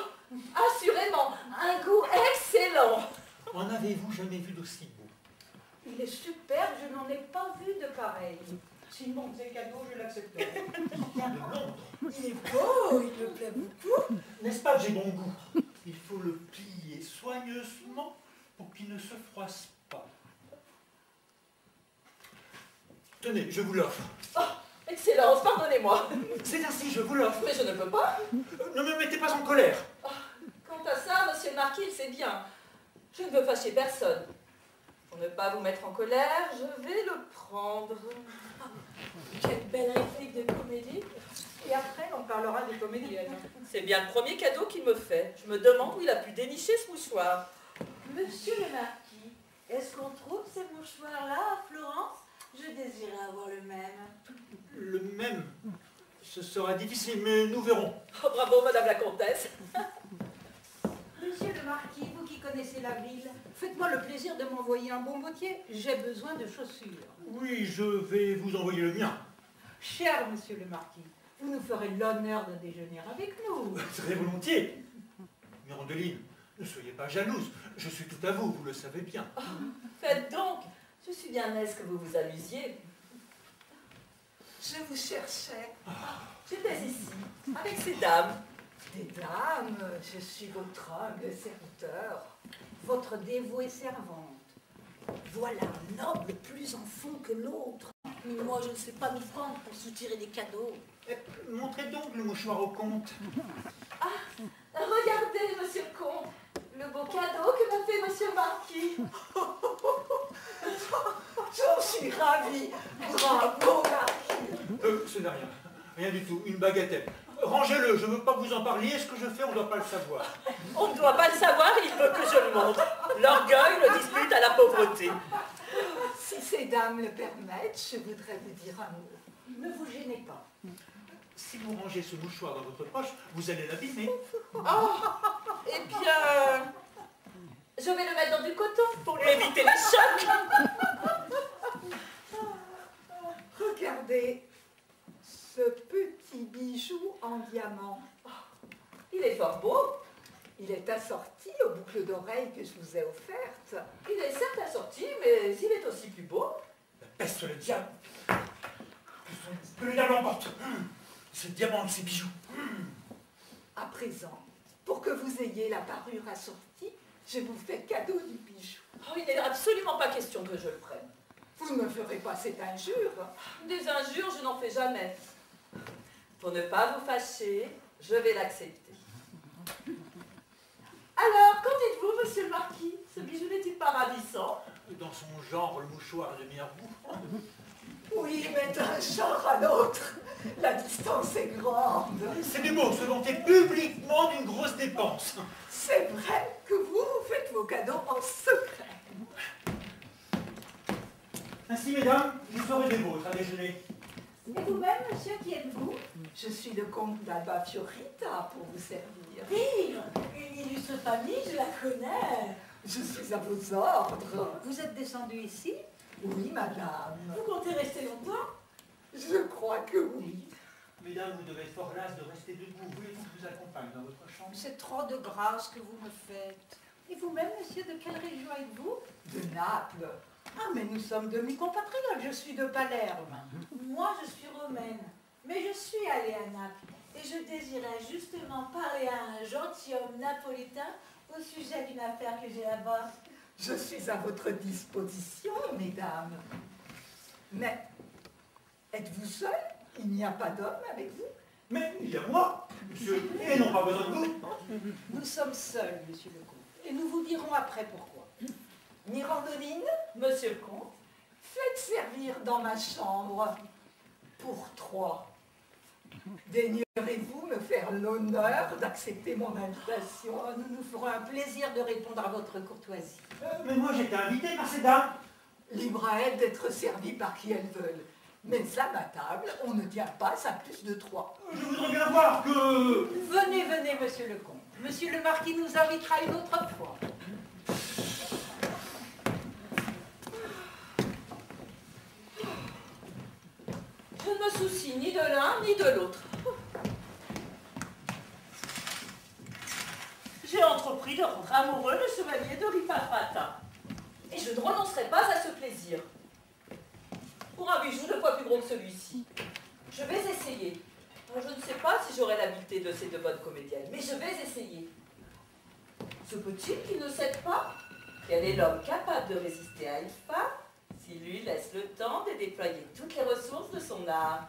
Assurément, un goût excellent. En avez-vous jamais vu d'aussi beau? Il est superbe, je n'en ai pas vu de pareil. S'il m'en faisait cadeau, je l'accepterais. De Londres. Il est beau, il me plaît beaucoup. N'est-ce pas que j'ai bon goût? Il faut le plier soigneusement pour qu'il ne se froisse pas. Tenez, je vous l'offre. Excellence, pardonnez-moi. C'est ainsi, je vous l'offre. Mais je ne peux pas. Ne me mettez pas en colère. Quant à ça, monsieur le marquis, il sait bien. Je ne veux fâcher personne. Pour ne pas vous mettre en colère, je vais le prendre. Quelle belle réplique de comédie. Et après, on parlera des comédiennes. C'est bien le premier cadeau qu'il me fait. Je me demande où il a pu dénicher ce mouchoir. Monsieur le marquis, est-ce qu'on trouve ces mouchoirs-là à Florence? Je désirais avoir le même. Le même, ce sera difficile, mais nous verrons. Oh, bravo, Madame la Comtesse. Monsieur le Marquis, vous qui connaissez la ville, faites-moi le plaisir de m'envoyer un bon bottier. J'ai besoin de chaussures. Oui, je vais vous envoyer le mien. Cher Monsieur le Marquis, vous nous ferez l'honneur de déjeuner avec nous. Très volontiers. Mirandoline, ne soyez pas jalouse. Je suis tout à vous, vous le savez bien. Oh, faites donc. Je suis bien aise que vous vous amusiez. Je vous cherchais. J'étais ici, avec ces dames. Des dames, je suis votre humble serviteur, votre dévouée servante. Voilà un noble plus en fond que l'autre. Mais moi, je ne sais pas nous prendre pour soutirer des cadeaux. Montrez donc le mouchoir au comte. Regardez, monsieur le comte, le beau cadeau que m'a fait monsieur le marquis. J'en suis ravie. Bravo, Marquis. Ce n'est rien. Rien du tout. Une bagatelle. Rangez-le, je ne veux pas que vous en parliez. Ce que je fais, on ne doit pas le savoir. On ne doit pas le savoir, il veut que je le montre. L'orgueil le dispute à la pauvreté. Si ces dames le permettent, je voudrais vous dire un mot. Ne vous gênez pas. Si vous rangez ce mouchoir dans votre poche, vous allez l'abîmer. Eh bien, je vais le mettre dans du coton pour lui éviter les chocs. Regardez ce petit bijou en diamant. Il est fort beau. Il est assorti aux boucles d'oreilles que je vous ai offertes. Il est certes assorti, mais il est aussi plus beau. La peste, le diable. Que le diable emporte. Ce diamant de ces bijoux. À présent, pour que vous ayez la parure assortie, je vous fais cadeau du bijou. Oh, il n'est absolument pas question que je le prenne. Vous ne me ferez pas cette injure. Des injures, je n'en fais jamais. Pour ne pas vous fâcher, je vais l'accepter. Alors, qu'en dites-vous, monsieur le marquis? Ce bijou n'est-il pas ravissant? Dans son genre, le mouchoir de Mirabou. Oui, mais d'un genre à l'autre, la distance est grande. C'est du beau, se vanter publiquement d'une grosse dépense. C'est vrai que vous faites vos cadeaux en secret. Ainsi, mesdames, vous ferez des vôtres à déjeuner. Et vous-même, monsieur, qui êtes-vous? Je suis le comte d'Alba Fiorita pour vous servir. Pire, une illustre famille, je la connais. Je suis à vos ordres. Vous êtes descendu ici? Oui, madame. Vous comptez rester longtemps? Je crois que oui. Mesdames, vous devez être fort las de rester debout. Voulez-vous que je vous accompagne dans votre chambre? C'est trop de grâce que vous me faites. Et vous-même, monsieur, de quelle région êtes-vous? De Naples. Ah, mais nous sommes demi-compatriotes, je suis de Palerme. Moi, je suis romaine, mais je suis allée à Naples. Et je désirais justement parler à un gentilhomme napolitain au sujet d'une affaire que j'ai là-bas. Je suis à votre disposition, mesdames. Mais êtes-vous seul? Il n'y a pas d'homme avec vous? Mais il y a moi, monsieur, et non pas besoin de vous. Nous sommes seuls, monsieur le comte, et nous vous dirons après pourquoi. Mirandoline, Monsieur le comte, faites servir dans ma chambre pour 3. Daignerez-vous me faire l'honneur d'accepter mon invitation? Oh, nous nous ferons un plaisir de répondre à votre courtoisie. Mais moi, j'ai été invité par ces dames. Libre à elles d'être servies par qui elles veulent. Mais à ma table, on ne tient pas à plus de 3. Je voudrais bien voir que... Venez, venez, monsieur le comte. Monsieur le marquis nous invitera une autre fois. je ne me soucie ni de l'un ni de l'autre. J'ai entrepris de rendre amoureux le chevalier de Ripafrata. Et je ne renoncerai pas à ce plaisir. Pour un bijou 2 fois plus gros que celui-ci. Je vais essayer. Je ne sais pas si j'aurai l'habileté de ces 2 bonnes comédiennes, mais je vais essayer. Se peut-il qu'il ne cède pas? Quel est l'homme capable de résister à une femme s'il lui laisse le temps de déployer toutes les ressources de son art?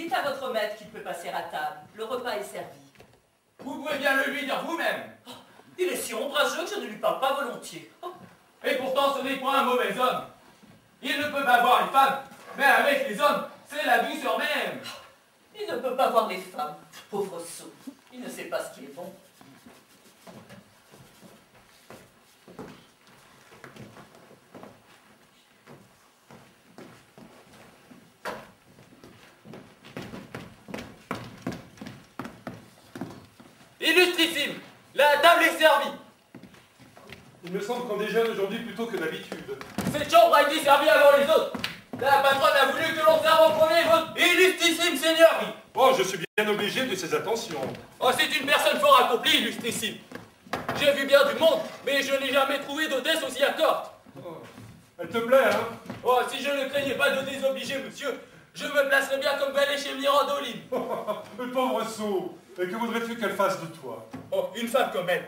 Dites à votre maître qu'il peut passer à table. Le repas est servi. Vous pouvez bien le lui dire vous-même. Il est si ombrageux que je ne lui parle pas volontiers. Et pourtant, ce n'est point un mauvais homme. Il ne peut pas voir les femmes, mais avec les hommes, c'est la douceur même. Il ne peut pas voir les femmes. Pauvre sot. Il ne sait pas ce qui est bon. Illustrissime, la table est servie. Il me semble qu'on déjeune aujourd'hui plutôt que d'habitude. Cette chambre a été servie avant les autres. La patronne a voulu que l'on serve en premier votre illustrissime seigneurie. Oh, je suis bien obligé de ces attentions. Oh, c'est une personne fort accomplie, illustrissime. J'ai vu bien du monde, mais je n'ai jamais trouvé d'hôtesse aussi accorte. Oh, elle te plaît, hein? Oh, si je ne craignais pas de désobliger, monsieur, je me placerais bien comme valet chez Mirandoline. Le pauvre sot. Et que voudrais-tu qu'elle fasse de toi? Oh, une femme comme elle.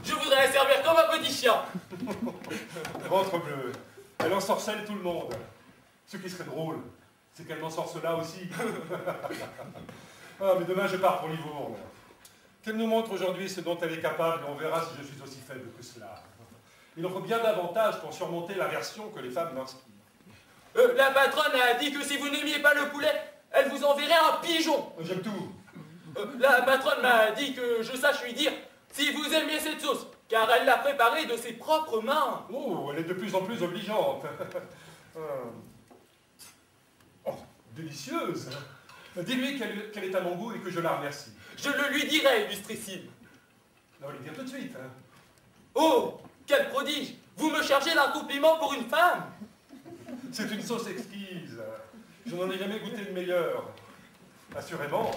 Je voudrais la servir comme un petit chien. Ventre bleu. Elle ensorcelle tout le monde. Ce qui serait drôle, c'est qu'elle m'ensorcela aussi. Ah, mais demain je pars pour Livourne. Qu'elle nous montre aujourd'hui ce dont elle est capable, et on verra si je suis aussi faible que cela. Il en faut bien davantage pour surmonter l'aversion que les femmes m'inspirent. La patronne a dit que si vous n'aimiez pas le poulet, elle vous enverrait un pigeon. J'aime tout. La patronne m'a dit que je sache lui dire si vous aimiez cette sauce, car elle l'a préparée de ses propres mains. Oh, elle est de plus en plus obligeante. Oh, délicieuse. Dis-lui qu'elle est à mon goût et que je la remercie. Je le lui dirai, illustrissime. On va lui dire tout de suite. Hein. Oh, quel prodige! Vous me chargez d'un compliment pour une femme? C'est une sauce exquise. Je n'en ai jamais goûté de meilleure. Assurément,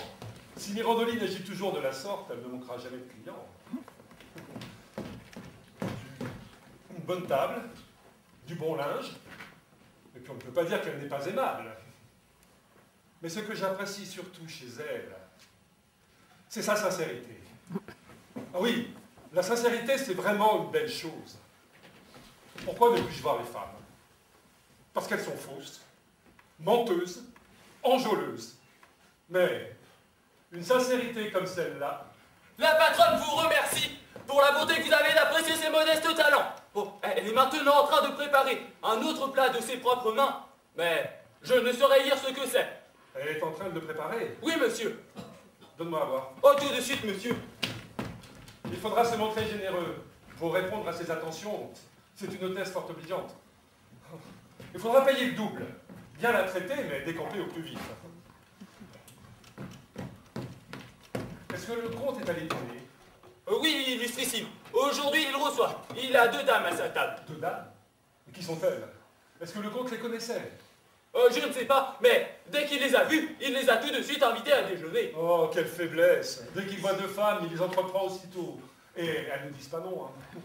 si Mirandoline agit toujours de la sorte, elle ne manquera jamais de clients. Une bonne table, du bon linge, et puis on ne peut pas dire qu'elle n'est pas aimable. Mais ce que j'apprécie surtout chez elle, c'est sa sincérité. Ah oui, la sincérité, c'est vraiment une belle chose. Pourquoi ne puis-je voir les femmes? Parce qu'elles sont fausses, menteuses, enjôleuses. Mais une sincérité comme celle-là... La patronne vous remercie pour la bonté que vous avez d'apprécier ses modestes talents. Bon, elle est maintenant en train de préparer un autre plat de ses propres mains, mais je ne saurais dire ce que c'est. Elle est en train de le préparer. Oui, monsieur. Donne-moi à voir. Oh, tout de suite, monsieur. Il faudra se montrer généreux pour répondre à ses attentions. C'est une hôtesse fort obligeante. Il faudra payer le double. Bien la traiter, mais décamper au plus vite. Est-ce que le comte est allé dîner? Oui, illustrissime. Aujourd'hui, il reçoit. Il a 2 dames à sa table. 2 dames? Et qui sont-elles? Est-ce que le comte les connaissait? Je ne sais pas, mais dès qu'il les a vues, il les a tout de suite invités à déjeuner. Oh, quelle faiblesse! Dès qu'il voit 2 femmes, il les entreprend aussitôt. Et elles ne disent pas non. Hein.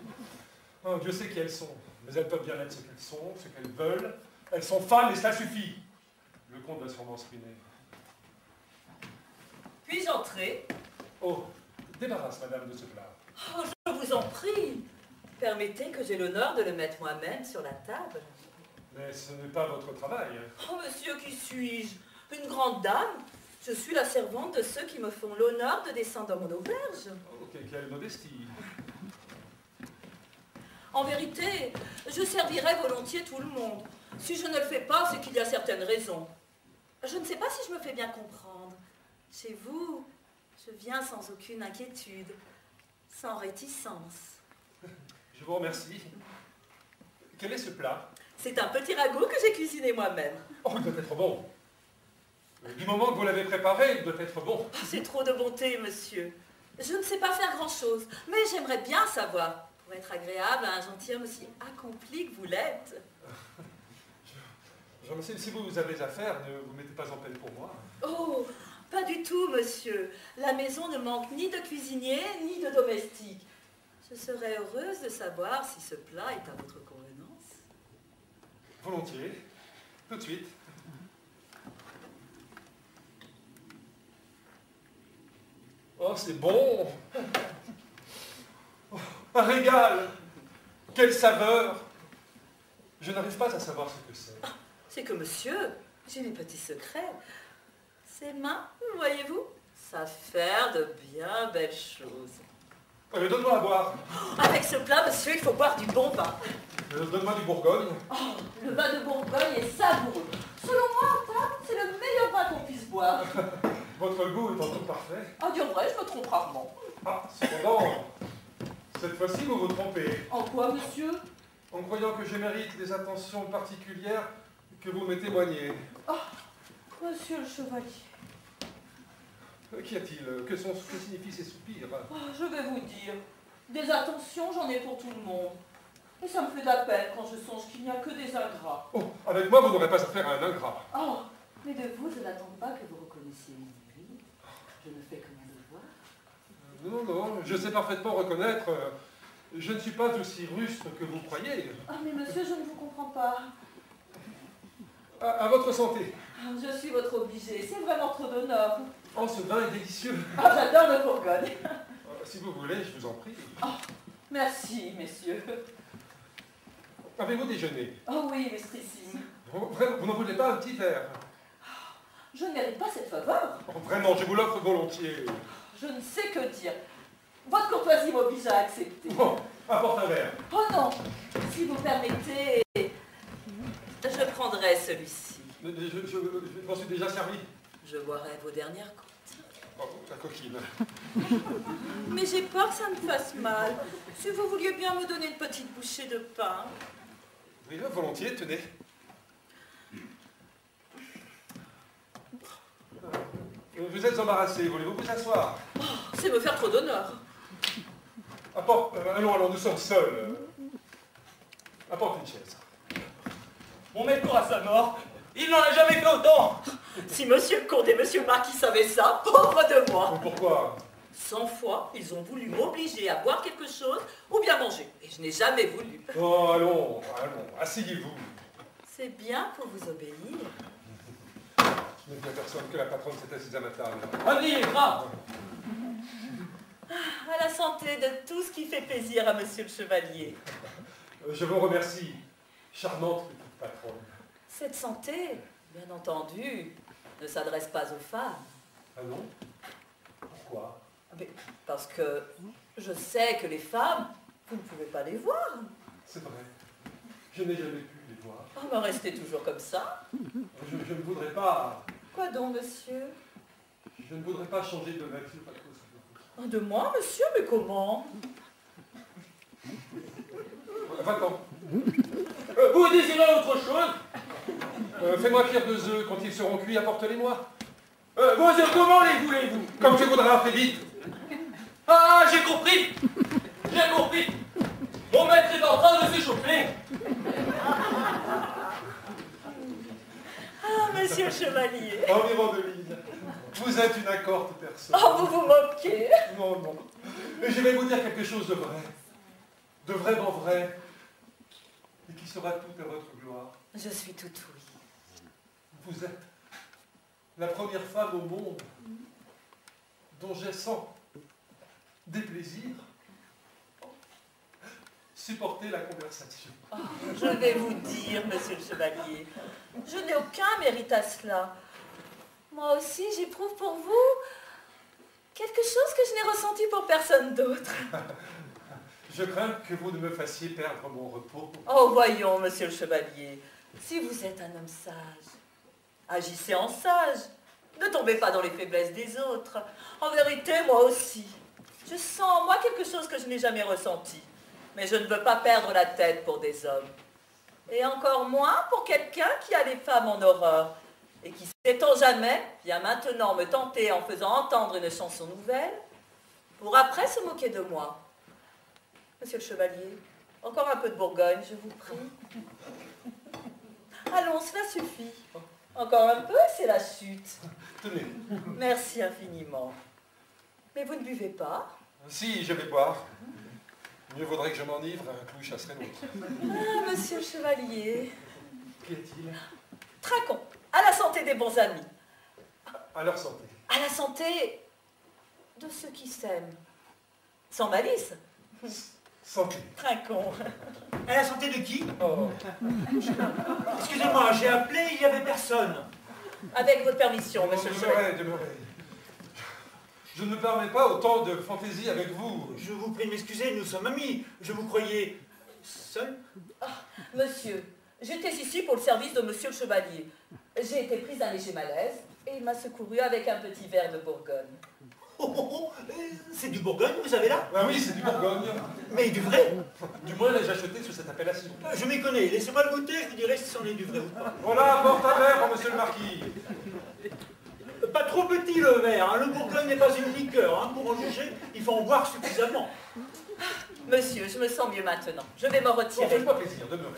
Oh, Dieu sait qui elles sont. Mais elles peuvent bien être ce qu'elles sont, ce qu'elles veulent. Elles sont femmes et cela suffit. Le comte va sûrement se ruiner. Puis-je entrer? Oh, débarrasse madame de ce plat. Oh, je vous en prie. Permettez que j'ai l'honneur de le mettre moi-même sur la table. Mais ce n'est pas votre travail. Oh, monsieur, qui suis-je? Une grande dame? Je suis la servante de ceux qui me font l'honneur de descendre dans mon auberge. Oh, quelle modestie. En vérité, je servirais volontiers tout le monde. Si je ne le fais pas, c'est qu'il y a certaines raisons. Je ne sais pas si je me fais bien comprendre. Chez vous, je viens sans aucune inquiétude, sans réticence. Je vous remercie. Quel est ce plat? C'est un petit ragoût que j'ai cuisiné moi-même. Oh, il doit être bon. Du moment que vous l'avez préparé, il doit être bon. Oh, c'est trop de bonté, monsieur. Je ne sais pas faire grand-chose, mais j'aimerais bien savoir, pour être agréable à un gentilhomme aussi accompli que vous l'êtes. Je remercie. Si vous avez affaire, ne vous mettez pas en peine pour moi. Oh, pas du tout, monsieur. La maison ne manque ni de cuisinier, ni de domestique. Je serais heureuse de savoir si ce plat est à votre convenance. Volontiers. Tout de suite. Oh, c'est bon. Oh, un régal. Quelle saveur. Je n'arrive pas à savoir ce que c'est. C'est que, monsieur, j'ai mes petits secrets. Ces mains, voyez-vous, savent faire de bien belles choses. Donne-moi à boire. Avec ce plat, monsieur, il faut boire du bon vin. Donne-moi du Bourgogne. Oh, le vin de Bourgogne est savoureux. Selon moi, à table, c'est le meilleur vin qu'on puisse boire. Votre goût est en tout parfait. À dire vrai, je me trompe rarement. Ah, cependant, cette fois-ci, vous vous trompez. En quoi, monsieur? En croyant que je mérite des attentions particulières que vous me témoignez. Oh, monsieur le chevalier. Qu'y a-t-il? Que signifient ces soupirs? Oh, je vais vous dire, des attentions, j'en ai pour tout le monde. Et ça me fait de la peine quand je songe qu'il n'y a que des ingrats. Oh, avec moi, vous n'aurez pas affaire à un ingrat. Oh, mais de vous, je n'attends pas que vous reconnaissiez une mérite. Je ne fais que mon devoir. Non, je sais parfaitement reconnaître. Je ne suis pas aussi rustre que vous croyez. Ah, mais monsieur, je ne vous comprends pas. À votre santé. Ah, je suis votre obligé, c'est vraiment trop d'honneur. Oh, ce vin est délicieux. Ah, j'adore le Bourgogne. Si vous voulez, je vous en prie. Oh, merci, messieurs. Avez-vous déjeuné? Oh oui, mestrissime. Vraiment, vous n'en voulez pas un petit verre? Je ne mérite pas cette faveur. Oh, vraiment, je vous l'offre volontiers. Je ne sais que dire. Votre courtoisie m'oblige à accepter. Bon, apporte un verre. Oh non, si vous permettez, je prendrai celui-ci. Je m'en suis déjà servi. Je boirai vos dernières gouttes. Oh, la coquine. Mais j'ai peur que ça me fasse mal. Si vous vouliez bien me donner une petite bouchée de pain. Oui, volontiers, tenez. Vous êtes embarrassé, voulez-vous vous asseoir? Oh, c'est me faire trop d'honneur. Apporte, allons, nous sommes seuls. Apporte une chaise. Mon maître à sa mort, il n'en a jamais fait autant. Si monsieur le comte et monsieur le marquis savaient ça, pauvre de moi. Pourquoi? 100 fois, ils ont voulu m'obliger à boire quelque chose ou bien manger. Et je n'ai jamais voulu. Oh, allons, asseyez-vous. C'est bien pour vous obéir. Je n'ai bien personne que la patronne s'est assise à ma table. Amenez grave. À la santé de tout ce qui fait plaisir à monsieur le chevalier. Je vous remercie, charmante petite patronne. Cette santé, bien entendu, ne s'adresse pas aux femmes. Ah non? Pourquoi? Mais parce que je sais que les femmes, vous ne pouvez pas les voir. C'est vrai. Je n'ai jamais pu les voir. Oh, mais restez toujours comme ça. Je ne voudrais pas... Quoi donc, monsieur? Je ne voudrais pas changer de nature à cause de vous. De moi, monsieur? Mais comment? Va-t'en. Vous désirez autre chose? Fais-moi cuire 2 œufs. Quand ils seront cuits, apporte-les-moi. Vos œufs, comment les voulez-vous? Comme tu voudras, fais vite. Ah, j'ai compris. J'ai compris. Mon maître est en train de s'échauffer. Ah, monsieur le chevalier. Oh, Mirandeline, vous êtes une accorte personne. Oh, vous vous moquez. Non. Mais je vais vous dire quelque chose de vrai. De vraiment vrai. Et qui sera tout à votre gloire. Je suis tout oui. Vous êtes la première femme au monde dont j'ai sans déplaisir supporté la conversation. Oh, je vais vous dire, monsieur le chevalier, je n'ai aucun mérite à cela. Moi aussi, j'éprouve pour vous quelque chose que je n'ai ressenti pour personne d'autre. Je crains que vous ne me fassiez perdre mon repos. Oh, voyons, monsieur le chevalier, si vous êtes un homme sage, agissez en sage. Ne tombez pas dans les faiblesses des autres. En vérité, moi aussi. Je sens en moi quelque chose que je n'ai jamais ressenti. Mais je ne veux pas perdre la tête pour des hommes. Et encore moins pour quelqu'un qui a les femmes en horreur. Et qui, sait-on jamais, vient maintenant me tenter en faisant entendre une chanson nouvelle, pour après se moquer de moi. Monsieur le chevalier, encore un peu de Bourgogne, je vous prie. Allons, cela suffit. Encore un peu, c'est la chute. Tenez. Merci infiniment. Mais vous ne buvez pas? Si, je vais boire. Mieux vaudrait que je m'enivre, un clou chasserait l'autre. Ah, monsieur le chevalier. Qu'y a-t-il? Trinquons, à la santé des bons amis. À leur santé. À la santé de ceux qui s'aiment. Sans malice. Santé. Trinquons. À la santé de qui? Oh. Excusez-moi, j'ai appelé, il n'y avait personne. Avec votre permission, monsieur le chevalier. Demeurez. Je ne me permets pas autant de fantaisie avec vous. Je vous prie de m'excuser, nous sommes amis. Je vous croyais seul. Monsieur, j'étais ici pour le service de monsieur le chevalier. J'ai été prise d'un léger malaise et il m'a secouru avec un petit verre de Bourgogne. C'est du Bourgogne, vous avez là? Ah oui, c'est du Bourgogne. Mais du vrai? Du moins, l'ai-je acheté sous cette appellation. Je m'y connais. Laissez-moi le goûter, je vous dirai si c'en est du vrai ou pas. Voilà, porte un verre pour monsieur le marquis. Pas trop petit le verre, hein. Le Bourgogne n'est pas une liqueur, hein. Pour en juger, il faut en boire suffisamment. Monsieur, je me sens mieux maintenant. Je vais me Bon, retirer. faites-moi plaisir, demeurez.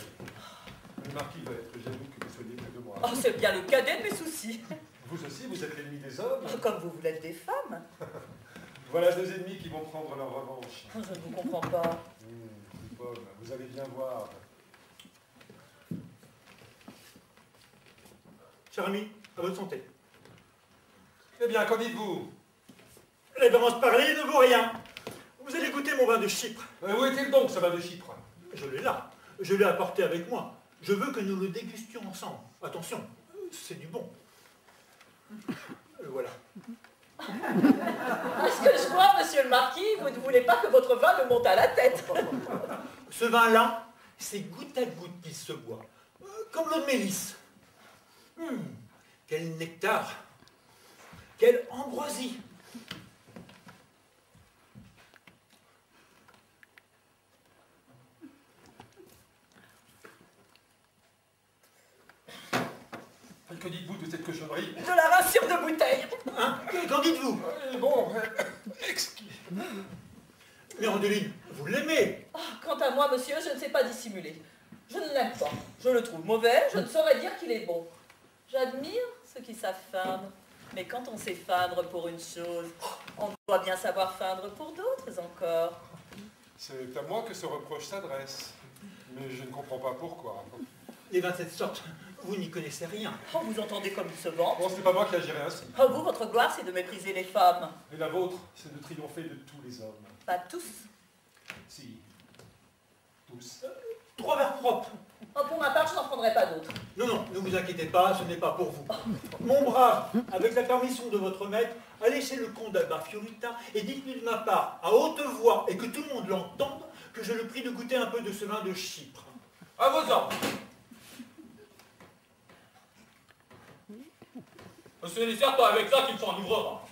Le marquis va être jaloux que vous soyez près de moi. Oh, c'est bien le cadet de mes soucis. Vous aussi, vous êtes l'ennemi des hommes. Oh, comme vous l'êtes des femmes. Voilà deux ennemis qui vont prendre leur revanche. Oh, je ne vous comprends pas. Paul, vous allez bien voir. Cher ami, à votre santé. Eh bien, qu'en dites-vous? Les vraiment se parler ne vaut rien. Vous allez goûter mon vin de Chypre. Où est-il donc, ce vin de Chypre? Je l'ai là. Je l'ai apporté avec moi. Je veux que nous le dégustions ensemble. Attention, c'est du bon. Voilà. Est-ce que je vois, monsieur le marquis, vous ne voulez pas que votre vin me monte à la tête? Ce vin-là, c'est goutte à goutte qu'il se boit. Comme l'eau de mélisse. Quel nectar. Quelle ambroisie. Que dites-vous de cette cochonnerie? De la ration de bouteille. Hein? Qu'en dites-vous? Bon, Mirandoline, vous l'aimez? Oh, quant à moi, monsieur, je ne sais pas dissimuler. Je ne l'aime pas. Je le trouve mauvais, je ne saurais dire qu'il est bon. J'admire ceux qui savent feindre. Mais quand on sait feindre pour une chose, on doit bien savoir feindre pour d'autres encore. c'est à moi que ce reproche s'adresse. Mais je ne comprends pas pourquoi. Les 27 sortes, vous n'y connaissez rien. Oh, vous entendez comme il se vante. Bon, c'est pas moi qui agirai ainsi. Oh, vous, votre gloire, c'est de mépriser les femmes. Et la vôtre, c'est de triompher de tous les hommes. Pas tous. Si. Tous. 3 verres propres. Oh, pour ma part, je n'en prendrai pas d'autres. Non, non, ne vous inquiétez pas, ce n'est pas pour vous. Mon brave, avec la permission de votre maître, allez chez le comte d'Alba Fiorita et dites-lui de ma part, à haute voix, et que tout le monde l'entende, que je le prie de goûter un peu de ce vin de Chypre. À vos ordres. C'est certain avec ça qu'il s'en livrera.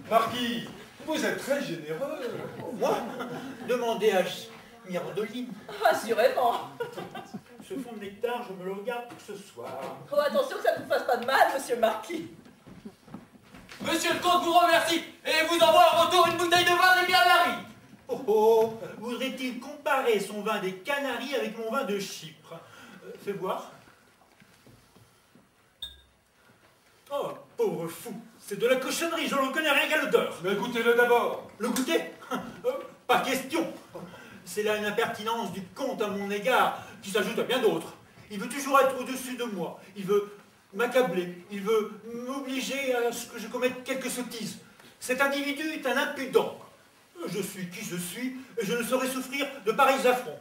Marquis, vous êtes très généreux. Moi? Demandez à Mirandoline. Assurément. Ce fond de nectar, je me le regarde pour ce soir. Oh, attention que ça ne vous fasse pas de mal, monsieur le marquis. Monsieur le comte vous remercie et vous envoie en retour une bouteille de vin des Canaries. Oh oh, voudrait-il comparer son vin des Canaries avec mon vin de Chypre? Fais voir. Oh, pauvre fou, c'est de la cochonnerie, je ne reconnais rien qu'à l'odeur. Mais goûtez-le d'abord. Le goûter? Pas question. C'est là une impertinence du comte à mon égard, qui s'ajoute à bien d'autres. Il veut toujours être au-dessus de moi. Il veut m'accabler. Il veut m'obliger à ce que je commette quelques sottises. Cet individu est un impudent. Je suis qui je suis, et je ne saurais souffrir de pareils affronts.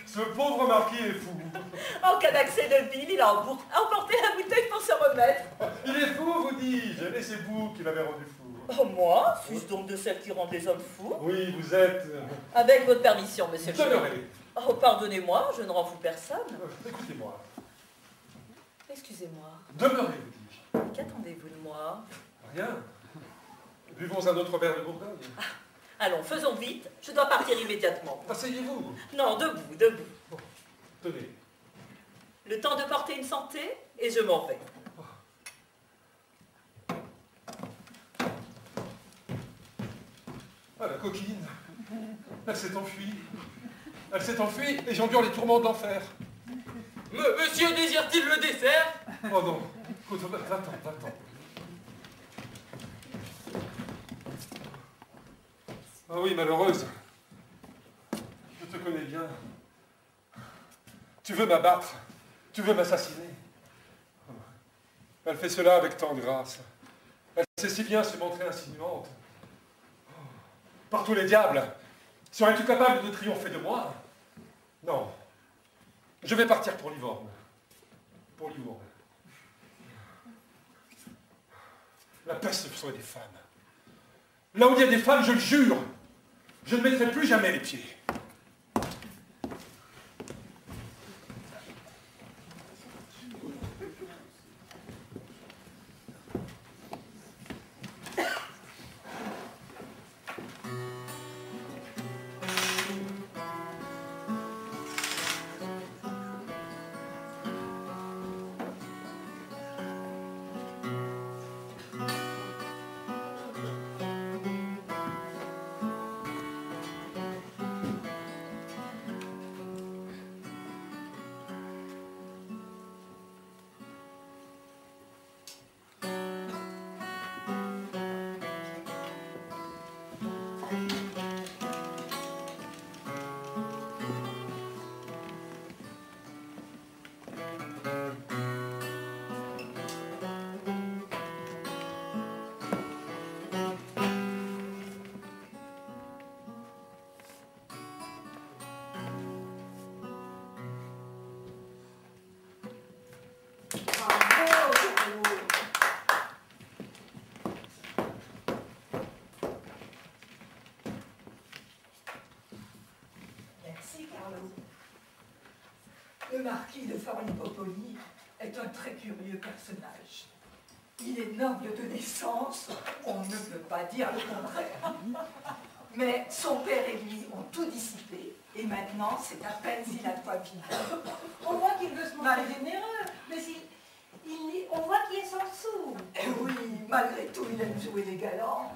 Ce pauvre marquis est fou. En cas d'accès de bile, il a emporté la bouteille pour se remettre. Il est fou, vous dis-je. Et c'est vous qui l'avez rendu fou. Oh, moi? Suis-je donc de celles qui rendent les hommes fous? Oui, vous êtes... Avec votre permission, monsieur le chevalier. Demeurez. Oh, pardonnez-moi, je ne rends fou personne. Écoutez-moi. Excusez-moi, Demeurez, vous dis-je. qu'attendez-vous de moi? Rien. Buvons un autre verre de Bourgogne. Allons, faisons vite, je dois partir immédiatement. Asseyez-vous. Non, debout, debout. Tenez. Le temps de porter une santé, et je m'en vais. Ah, la coquine. Elle s'est enfuie. Elle s'est enfuie et j'endure les tourments de l'enfer. Monsieur désire-t-il le dessert? Oh non. Écoute, va-t'en, va-t'en. Ah oui, malheureuse. Je te connais bien. Tu veux m'abattre. Tu veux m'assassiner. Elle fait cela avec tant de grâce. Elle sait si bien se montrer insinuante. Par tous les diables, serais-tu capable de triompher de moi? Non. Je vais partir pour Livorno. Pour Livorno. La peste, ce sont des femmes. Là où il y a des femmes, je le jure, je ne mettrai plus jamais les pieds. Le marquis de Forlipopoli est un très curieux personnage. Il est noble de naissance, on ne peut pas dire le contraire. Mais son père et lui ont tout dissipé, et maintenant c'est à peine s'il a de quoi vivre. On voit qu'il veut se montrer généreux, mais on voit qu'il est sans sous. Et oui, malgré tout, il aime jouer les galants.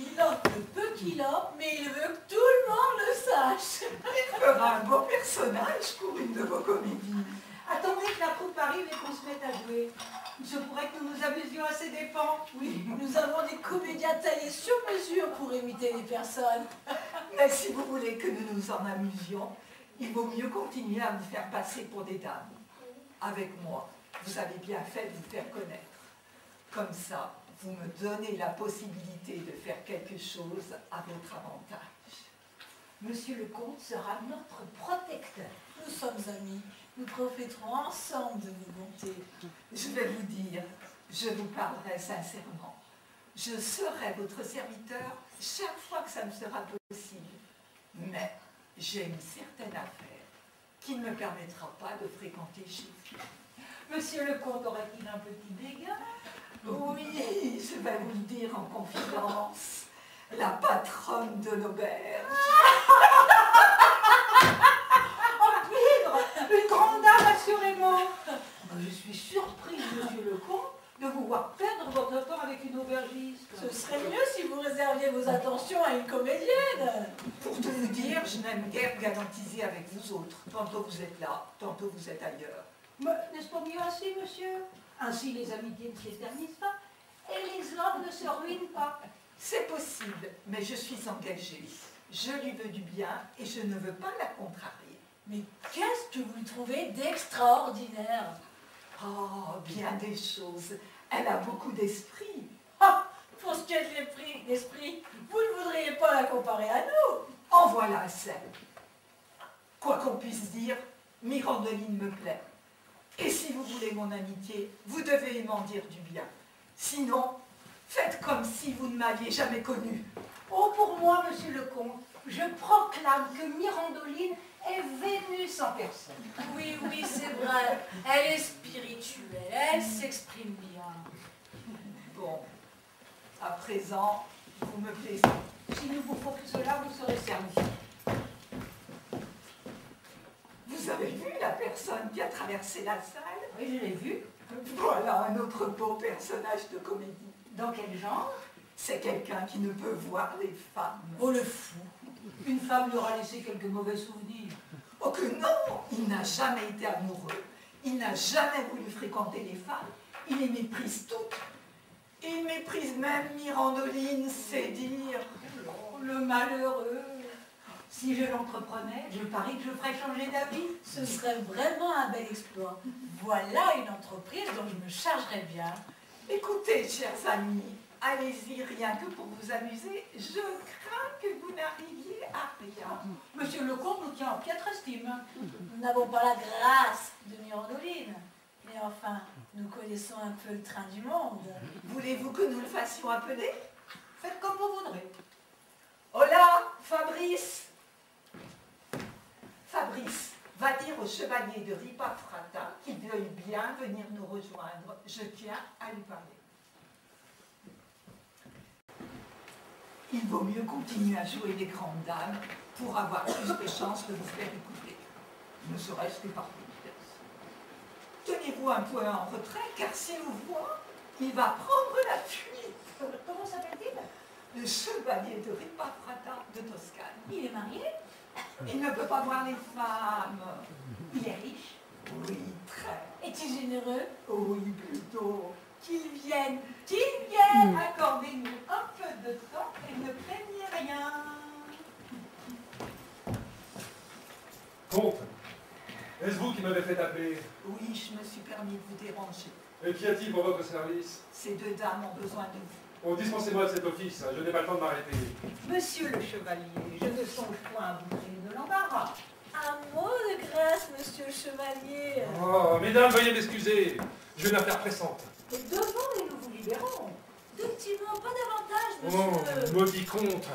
Il offre le peu qu'il offre, mais il veut que tout le monde le sache. Il fera un beau personnage pour une de vos comédies. Attendez que la troupe arrive et qu'on se mette à jouer. Je pourrais que nous nous amusions à ses dépens. Oui, nous avons des comédiens taillés sur mesure pour imiter les personnes. Mais si vous voulez que nous nous en amusions, il vaut mieux continuer à vous faire passer pour des dames. Avec moi, vous avez bien fait de vous faire connaître. Comme ça, vous me donnez la possibilité de faire quelque chose à votre avantage. Monsieur le comte sera notre protecteur. Nous sommes amis, nous profiterons ensemble de vos bontés. Je vais vous dire, je vous parlerai sincèrement. Je serai votre serviteur chaque fois que ça me sera possible. Mais j'ai une certaine affaire qui ne me permettra pas de fréquenter chez vous. Monsieur le comte aurait-il un petit dégât? Oui, je vais vous le dire en confidence. La patronne de l'auberge. Une grande dame, assurément. Je suis surprise, monsieur le comte, de vous voir perdre votre temps avec une aubergiste. Ce serait mieux si vous réserviez vos attentions à une comédienne. Pour tout vous dire, je n'aime guère galantiser avec vous autres. Tantôt vous êtes là, tantôt vous êtes ailleurs. Mais n'est-ce pas mieux ainsi, monsieur? Ainsi les amitiés ne s'éternisent pas et les hommes ne se ruinent pas. C'est possible, mais je suis engagée. Je lui veux du bien et je ne veux pas la contrarier. Mais qu'est-ce que vous lui trouvez d'extraordinaire? Oh, bien des choses. Elle a beaucoup d'esprit. Ah, pour ce qui est de l'esprit, vous ne voudriez pas la comparer à nous? En voilà celle. Quoi qu'on puisse dire, Mirandoline me plaît. Et si vous voulez mon amitié, vous devez m'en dire du bien. Sinon, faites comme si vous ne m'aviez jamais connue. Oh, pour moi, monsieur le comte, je proclame que Mirandoline est Vénus en personne. Oui, oui, c'est vrai. Elle est spirituelle, elle s'exprime bien. Bon, à présent, vous me plaisez. S'il ne vous faut que cela, vous serez servi. Vous avez vu la personne qui a traversé la salle? Oui, je l'ai vu. Voilà un autre beau personnage de comédie. Dans quel genre? C'est quelqu'un qui ne peut voir les femmes. Oh le fou! Une femme lui aura laissé quelques mauvais souvenirs. Oh que non! Il n'a jamais été amoureux. Il n'a jamais voulu fréquenter les femmes. Il les méprise toutes. Il méprise même Mirandoline, c'est dire. Oh, le malheureux! Si je l'entreprenais, je parie que je ferais changer d'avis. Ce serait vraiment un bel exploit. Voilà une entreprise dont je me chargerais bien. Écoutez, chers amis, allez-y, rien que pour vous amuser. Je crains que vous n'arriviez à rien. Monsieur le comte nous tient en piètre estime. Nous n'avons pas la grâce de Mirandoline. Mais enfin, nous connaissons un peu le train du monde. Voulez-vous que nous le fassions appeler? Faites comme vous voudrez. Hola, Fabrice. Fabrice, va dire au chevalier de Ripafrata qu'il veuille bien venir nous rejoindre. Je tiens à lui parler. Il vaut mieux continuer à jouer les grandes dames pour avoir plus de chances de vous faire écouter. Ne serait-ce que par politesse. Tenez-vous un peu en retrait, car s'il vous voit, il va prendre la fuite. Comment s'appelle-t-il? Le chevalier de Ripafrata de Toscane. Il est marié? Il ne peut pas voir les femmes. Il est riche? Oui, très. Est-il généreux? Oui, plutôt. Qu'il vienne! Accordez-nous un peu de temps et ne craignez rien. Comte, est-ce vous qui m'avez fait appeler? Oui, je me suis permis de vous déranger. Et qu'y a-t-il pour votre service? Ces deux dames ont besoin de vous. Oh, dispensez-moi de cet office, je n'ai pas le temps de m'arrêter. Monsieur le chevalier, je ne songe point à vous créer de l'embarras. Un mot de grâce, monsieur le chevalier. Oh, mesdames, veuillez m'excuser, j'ai une affaire pressante. Et devant et nous vous libérons. Effectivement, pas davantage, Oh, monsieur. maudit comte.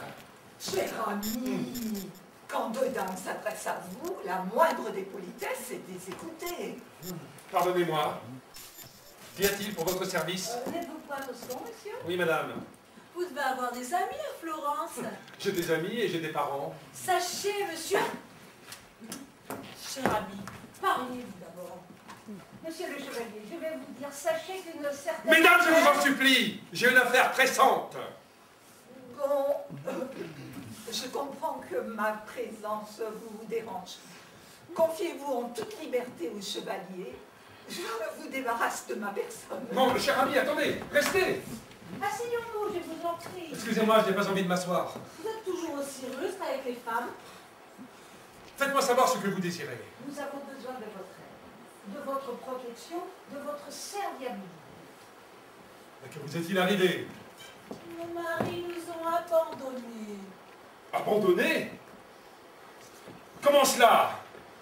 Cher ami, quand deux dames s'adressent à vous, la moindre des politesses est de les écouter. Pardonnez-moi. Qu'y a-t-il pour votre service? N'êtes-vous point toscan, monsieur? Oui, madame. Vous devez avoir des amis à Florence. J'ai des amis et j'ai des parents. Sachez, monsieur. Cher ami, parlez-vous d'abord. Monsieur le chevalier, je vais vous dire, sachez qu'une certaine... Mesdames, je vous en supplie, j'ai une affaire pressante. Bon, je comprends que ma présence vous dérange. Confiez-vous en toute liberté au chevalier. Je vous débarrasse de ma personne. Non, cher ami, attendez, restez. Asseyons-nous, je vous en prie. Excusez-moi, je n'ai pas envie de m'asseoir. Vous êtes toujours aussi rustre avec les femmes. Faites-moi savoir ce que vous désirez. Nous avons besoin de votre aide, de votre protection, de votre serviabilité. Mais que vous est-il arrivé? Nos maris nous ont abandonnés. Abandonné? Comment cela?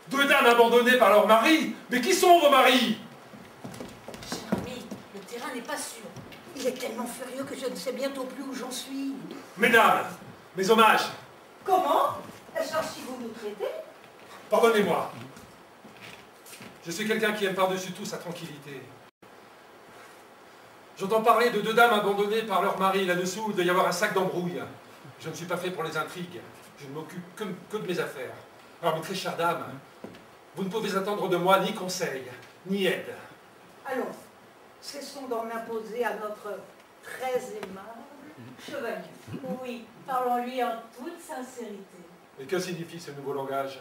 Deux dames abandonnées par leur mari? Mais qui sont vos maris? Cher ami, le terrain n'est pas sûr. Il est tellement furieux que je ne sais bientôt plus où j'en suis. Mesdames, mes hommages, Comment? Est-ce ainsi que vous nous traitez? pardonnez-moi. Je suis quelqu'un qui aime par-dessus tout sa tranquillité. J'entends parler de deux dames abandonnées par leur mari. Là-dessous, il doit y avoir un sac d'embrouille. Je ne suis pas fait pour les intrigues. Je ne m'occupe que de mes affaires. Alors, mes très chères dames, vous ne pouvez attendre de moi ni conseil, ni aide. Allons, cessons d'en imposer à notre très aimable chevalier. Oui, parlons-lui en toute sincérité. Et que signifie ce nouveau langage?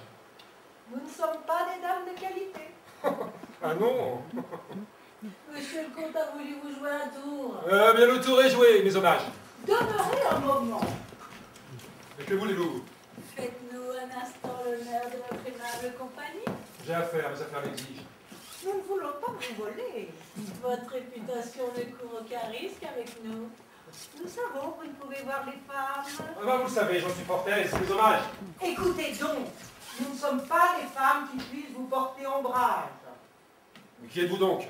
Nous ne sommes pas des dames de qualité. Ah non? Monsieur le comte a voulu vous jouer un tour. Bien le tour est joué, mes hommages. Demeurez un moment. Et que voulez-vous? Faites-nous un instant l'honneur de votre aimable compagnie. J'ai affaire, mes affaires l'exigent. Nous ne voulons pas vous voler. Votre réputation ne court aucun risque avec nous. Nous savons que vous ne pouvez voir les femmes. Ah ben, vous le savez, j'en suis fort aise, mes hommages. Écoutez donc, nous ne sommes pas les femmes qui puissent vous porter ombrage. Mais qui êtes-vous donc?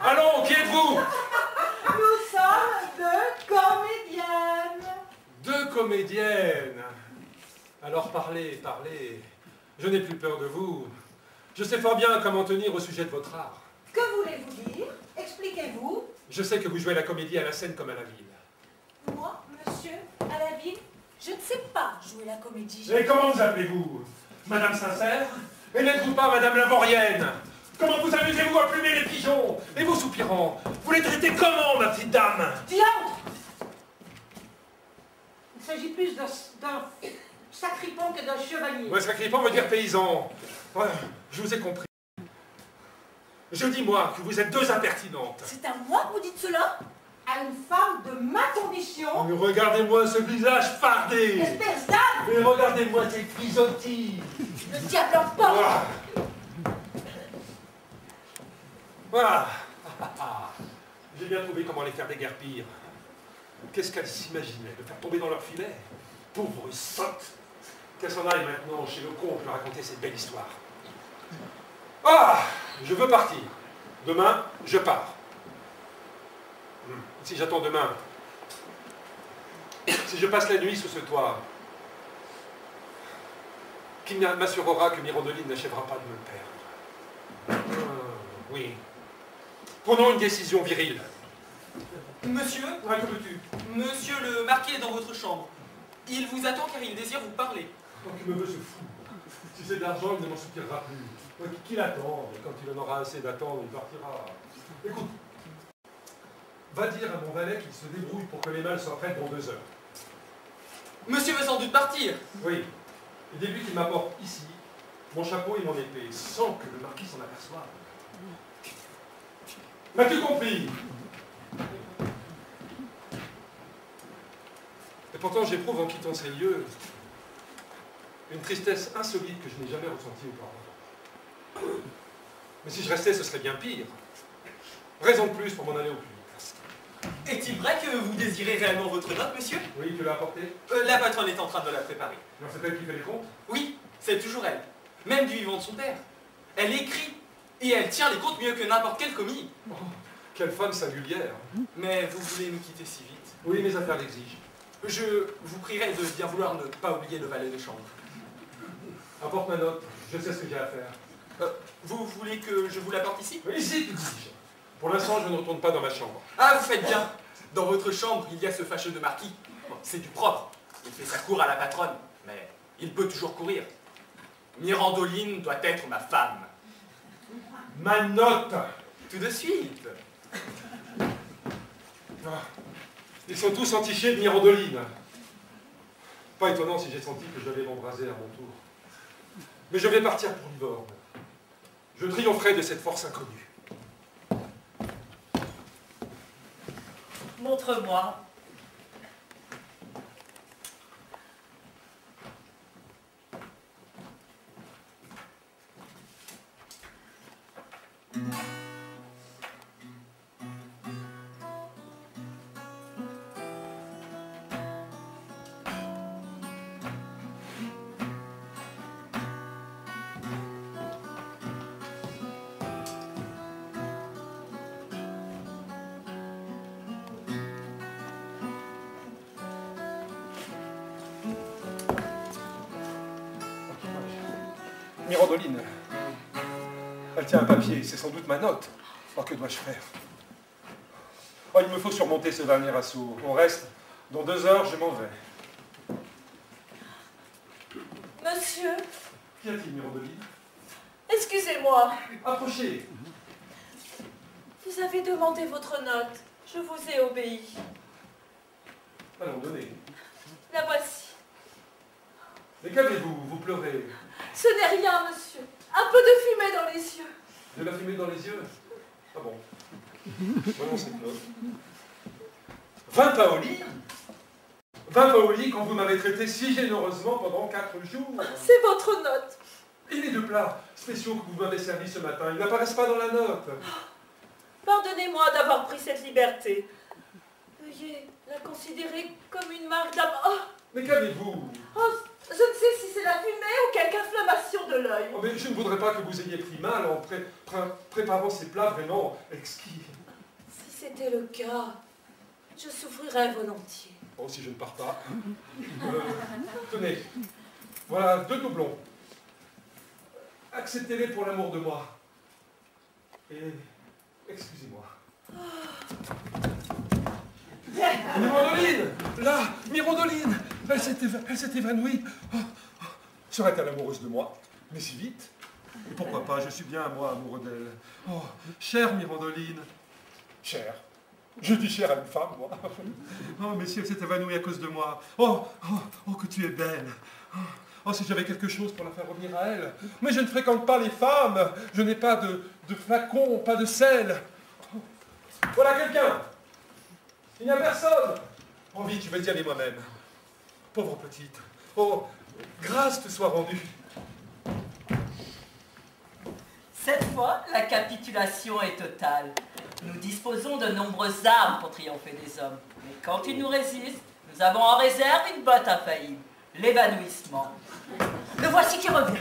Allons, qui êtes-vous? Nous sommes deux comédiennes. Deux comédiennes. Alors parlez, parlez. Je n'ai plus peur de vous. Je sais fort bien comment tenir au sujet de votre art. Que voulez-vous dire? Expliquez-vous. Je sais que vous jouez la comédie à la scène comme à la ville. Moi, monsieur, à la ville, je ne sais pas jouer la comédie. Et comment vous appelez-vous? Madame Sincère? Et n'êtes-vous pas Madame Lavorienne? Comment vous amusez-vous à plumer les pigeons? Et vos soupirants? Vous les traitez comment, ma petite dame? Diantre! Il s'agit plus d'un sacripant que d'un chevalier. Ouais, sacripant veut dire paysan. Ouais, je vous ai compris. Je dis moi que vous êtes deux impertinentes. C'est à moi que vous dites cela? À une femme de ma condition, Mais regardez-moi ce visage fardé. espèce d'âne! Et regardez-moi ces frisottis. Le diable en porte! Voilà. Voilà. bien trouvé comment les faire déguerpir. Qu'est-ce qu'elle s'imaginait? De faire tomber dans leur filet? Pauvre sotte! Qu'elle s'en aille maintenant chez le comte lui raconter cette belle histoire. Ah! Je veux partir. Demain, je pars. Si j'attends demain, si je passe la nuit sous ce toit, qui m'assurera que Mirandoline n'achèvera pas de me perdre? Oui. Prenons une décision virile. Monsieur, Ouais, que veux-tu? monsieur le marquis est dans votre chambre. Il vous attend car il désire vous parler. Tant qu'il me veut, ce fou. Si c'est de l'argent, il ne m'en soupirera plus. Qu'il attend, et quand il en aura assez d'attendre, il partira. Écoute, va dire à mon valet qu'il se débrouille pour que les malles soient prêtes dans 2 heures. Monsieur veut sans doute partir. Oui. Et dis-lui qu'il m'apporte ici mon chapeau et mon épée, sans que le marquis s'en aperçoive. M'as-tu compris? Et pourtant, j'éprouve en quittant ces lieux une tristesse insolite que je n'ai jamais ressentie auparavant. Mais si je restais, ce serait bien pire. Raison de plus pour m'en aller au plus vite. Est-il vrai que vous désirez réellement votre note, monsieur? Oui, tu l'as apportée? La patronne est en train de la préparer. Non, c'est elle qui fait les comptes? Oui, c'est toujours elle. Même du vivant de son père. Elle écrit et elle tient les comptes mieux que n'importe quel commis. Oh, quelle femme singulière. Mais vous voulez nous quitter si vite? Oui, mes affaires l'exigent. Je vous prierai de bien vouloir ne pas oublier le valet de chambre. Apporte ma note, je sais ce que j'ai à faire. Vous voulez que je vous l'apporte ici? Ici, tu dis. Pour l'instant, je ne retourne pas dans ma chambre. Ah, vous faites bien. Dans votre chambre, il y a ce fâcheux de marquis. Bon, c'est du propre. Il fait sa cour à la patronne, mais il peut toujours courir. Mirandoline doit être ma femme. Ma note! Tout de suite. Ils sont tous entichés de Mirandoline. Pas étonnant si j'ai senti que je devais m'embraser à mon tour. Mais je vais partir pour Livorne. Je triompherai de cette force inconnue. Montre-moi. Mirandoline. Elle tient un papier, c'est sans doute ma note. Oh, que dois-je faire? Oh, il me faut surmonter ce dernier assaut. Au reste, dans 2 heures, je m'en vais. Monsieur, Qu'y a-t-il, Mirandoline? excusez-moi. Approchez. Vous avez demandé votre note. Je vous ai obéi. Allons, donnez. La voici. Mais qu'avez-vous? Vous pleurez. Ce n'est rien, monsieur. Un peu de fumée dans les yeux. De la fumée dans les yeux? Ah bon. Voyons cette note. 20 paoli? 20 paoli quand vous m'avez traité si généreusement pendant 4 jours. C'est votre note. Et les 2 plats spéciaux que vous m'avez servis ce matin, ils n'apparaissent pas dans la note. Pardonnez-moi d'avoir pris cette liberté. Veuillez la considérer comme une marque d'amour. Oh, Mais qu'avez-vous? je ne sais si c'est la fumée ou quelque inflammation de l'œil. Oh, mais je ne voudrais pas que vous ayez pris mal en préparant ces plats vraiment exquis. Si c'était le cas, je souffrirais volontiers. Oh, si je ne pars pas. Tenez, voilà 2 doublons. Acceptez-les pour l'amour de moi. Et excusez-moi. Mirandoline! Là, Mirandoline! Elle s'est évanouie. Serait-elle amoureuse de moi? Mais si vite? Et pourquoi pas? Je suis bien, moi, amoureux d'elle. Oh, chère Mirandoline. Chère. Je dis chère à une femme, moi. Oh, mais si elle s'est évanouie à cause de moi. Oh, que tu es belle. Oh, si j'avais quelque chose pour la faire revenir à elle. Mais je ne fréquente pas les femmes. Je n'ai pas de flacon, pas de sel. Oh. Voilà quelqu'un. Il n'y a personne. Oh, vite, je vais y aller moi-même. Pauvre petite. Oh, grâce te soit rendue. Cette fois, la capitulation est totale. Nous disposons de nombreuses armes pour triompher des hommes. Mais quand ils nous résistent, nous avons en réserve une botte infaillible, l'évanouissement. Le voici qui revient.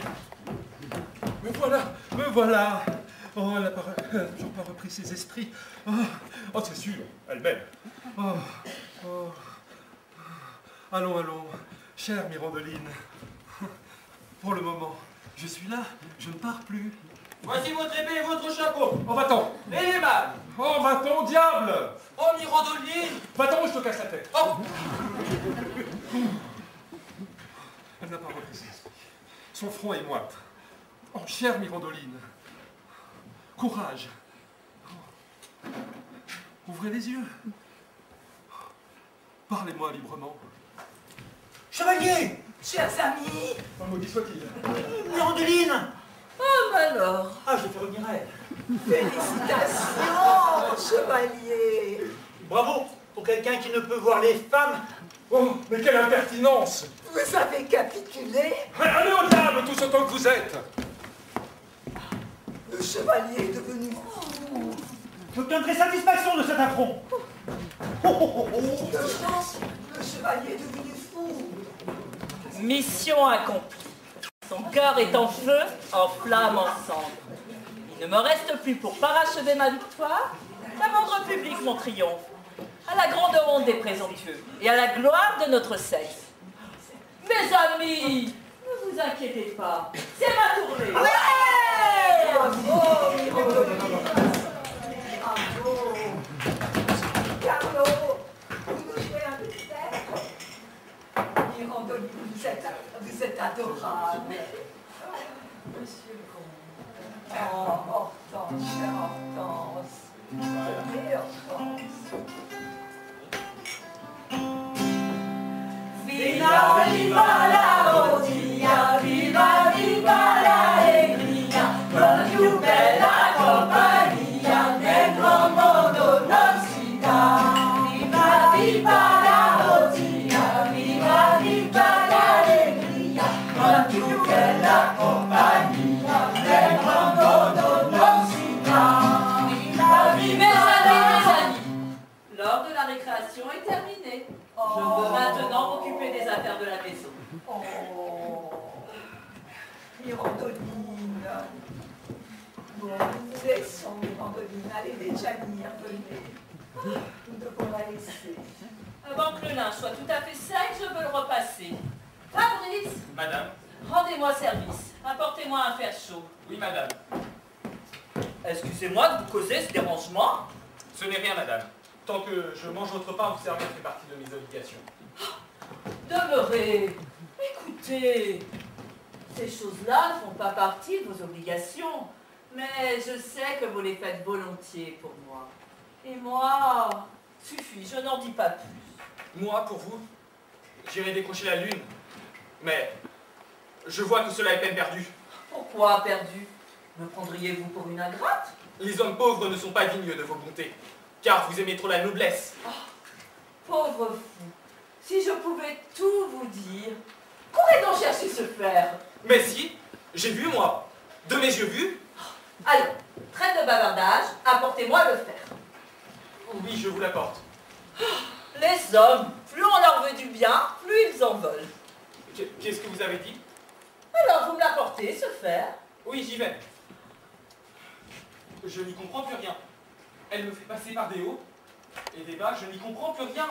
Me voilà, me voilà. Oh, elle n'a toujours pas repris ses esprits. Oh, c'est sûr, elle-même. Oh, oh. Allons, allons, chère Mirandoline. Pour le moment, je suis là, je ne pars plus. Voici votre épée et votre chapeau. Oh, va-t'en. Et les balles. Oh, va-t'en, diable. Oh, Mirandoline. Va-t'en ou je te casse la tête. Oh. Elle n'a pas repris ses esprits. Son front est moite. Oh, chère Mirandoline. Courage. Ouvrez les yeux. Parlez-moi librement. Chevalier! Chers amis, Oh, maudit soit-il. Mirandoline! Oh, bah alors. Ah, je vais faire revenir elle. félicitations, chevalier. Bravo pour quelqu'un qui ne peut voir les femmes. Oh, mais quelle impertinence! Vous avez capitulé. Allez au diable, tout ce temps que vous êtes! Le chevalier est devenu fou. J'obtiendrai satisfaction de cet affront. De chance, le chevalier est devenu fou. Mission accomplie. Son cœur est en feu, en flamme, en cendre. Il ne me reste plus pour parachever ma victoire qu'à rendre public mon triomphe, à la grande honte des présomptueux et à la gloire de notre sexe. Mes amis, ne vous inquiétez pas, c'est ma tournée. Ouais! Bravo, Mirandoline. Bravo. Carlo, vous nous jouez un petit air. Mirandoline, vous êtes adorable. Monsieur le comte. Oh, Hortense, chère Hortense. Et Hortense. Viva, viva la rodilla, viva, viva la alegría, con più bella compagnia nel gran mondo non si dà. Viva, viva la rodilla, viva, viva l'alegria, con più bella compagnia nel gran mondo non si dà. Viva, viva mes amis, l'heure de la récréation est terminée. Je veux maintenant m'occuper des affaires de la maison. Oh, Mirandoline. Bon, nous laissons Mirandoline. Allez, Benjamin, venez. Nous devons la laisser. Avant que le linge soit tout à fait sec, je veux le repasser. Fabrice, Madame. rendez-moi service. Apportez-moi un fer chaud. Oui, madame. Excusez-moi de vous causer ce dérangement. Ce n'est rien, madame. Tant que je mange votre pain, vous servir fait partie de mes obligations. Demeurez. Écoutez, ces choses-là ne font pas partie de vos obligations. Mais je sais que vous les faites volontiers pour moi. Et moi, suffit, je n'en dis pas plus. Moi, pour vous, j'irai décrocher la lune. Mais je vois que cela est peine perdue. Pourquoi perdu? Me prendriez-vous pour une ingrate? Les hommes pauvres ne sont pas dignes de vos bontés, car vous aimez trop la noblesse. Pauvre fou, si je pouvais tout vous dire, qu'aurait donc cherché ce fer? Mais si, j'ai vu, moi. De mes yeux vus. Allons, trêve de bavardage, apportez-moi le fer. Oui, je vous l'apporte. Les hommes, plus on leur veut du bien, plus ils en veulent. Qu'est-ce que vous avez dit? Alors vous me l'apportez, ce fer? Oui, j'y vais. Je n'y comprends plus rien. Elle me fait passer par des hauts et des bas, je n'y comprends plus rien.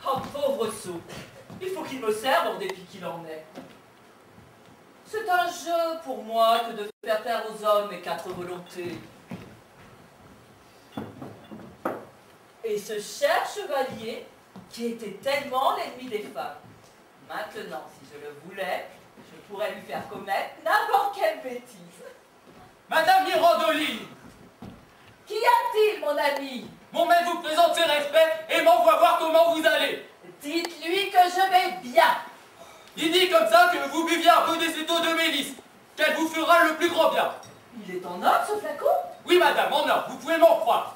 Oh, pauvre sot, il faut qu'il me serve en dépit qu'il en est. C'est un jeu pour moi que de faire taire aux hommes mes quatre volontés. Et ce cher chevalier, qui était tellement l'ennemi des femmes. Maintenant, si je le voulais, je pourrais lui faire commettre n'importe quelle bêtise. Madame Mirandoline, Qu'y a-t-il, mon ami? mon maître vous présente ses respects et m'envoie voir comment vous allez. Dites-lui que je vais bien. Il dit comme ça que vous buviez un peu des étaux de Mélisse, qu'elle vous fera le plus grand bien. Il est en or, ce flacon? Oui, madame, en or, vous pouvez m'en croire.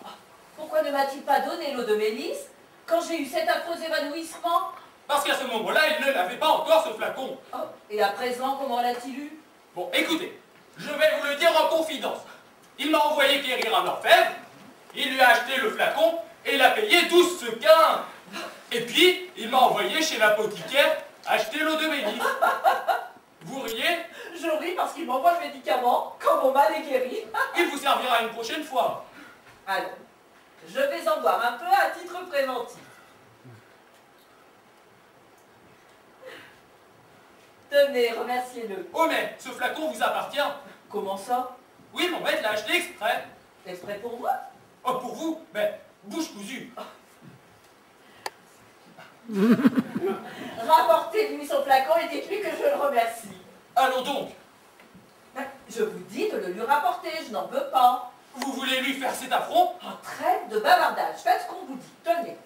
Pourquoi ne m'a-t-il pas donné l'eau de Mélisse quand j'ai eu cet affreux évanouissement? Parce qu'à ce moment-là, il ne l'avait pas encore, ce flacon. Oh, et à présent, comment l'a-t-il eu? Bon, écoutez, je vais vous le dire en confidence. Il m'a envoyé quérir un orfèvre, il lui a acheté le flacon et il a payé 12 sequins. Et puis, il m'a envoyé chez l'apothicaire acheter l'eau de mélisse. Vous riez? Je ris parce qu'il m'envoie le médicament quand mon mal est guéri. Il vous servira une prochaine fois. Alors, je vais en boire un peu à titre préventif. Tenez, remerciez-le. Oh mais, ce flacon vous appartient. Comment ça? Oui, mon maître l'a acheté exprès. Exprès pour moi? Oh, pour vous? Mais, bouche cousue. Rapportez-lui son flacon et dites-lui que je le remercie. Allons donc. Je vous dis de le lui rapporter, je n'en veux pas. Vous voulez lui faire cet affront? Oh, trêve de bavardage, faites ce qu'on vous dit, tenez.